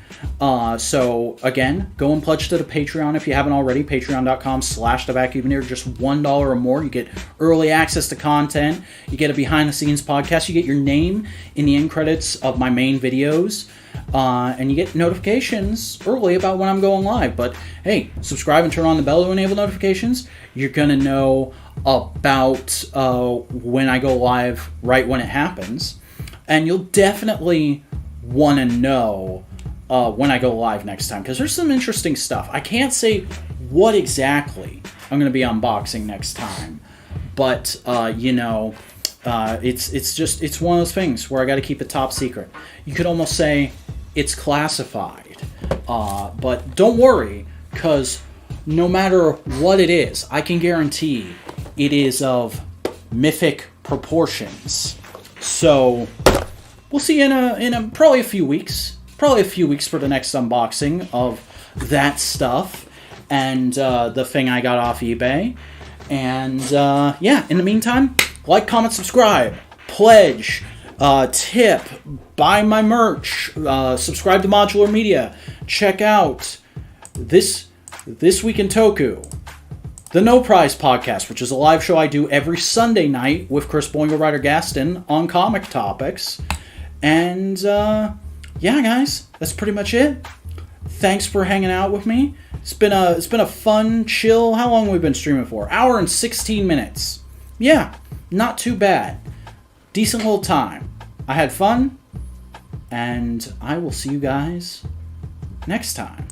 So again, go and pledge to the Patreon if you haven't already. Patreon.com/thevacuuminator. Just $1 or more. You get early access to content. You get a behind the scenes podcast. You get your name in the end credits of my main videos. And you get notifications early about when I'm going live. But hey, subscribe and turn on the bell to enable notifications. You're going to know about when I go live right when it happens. And you'll definitely want to know when I go live next time, because there's some interesting stuff. I can't say what exactly I'm going to be unboxing next time, but it's one of those things where I got to keep it top secret. You could almost say it's classified, but don't worry, because no matter what it is, I can guarantee it is of mythic proportions. So we'll see in probably a few weeks. Probably a few weeks for the next unboxing of that stuff and the thing I got off eBay. And in the meantime, like, comment, subscribe, pledge, tip, buy my merch, subscribe to Modular Media, check out This Week in Toku, the No Prize Podcast, which is a live show I do every Sunday night with Chris Boingo, Ryder Gaston on comic topics. And guys, that's pretty much it. Thanks for hanging out with me. It's been a fun, chill. How long have we been streaming for? Hour and 16 minutes. Yeah, not too bad. Decent little time. I had fun, and I will see you guys next time.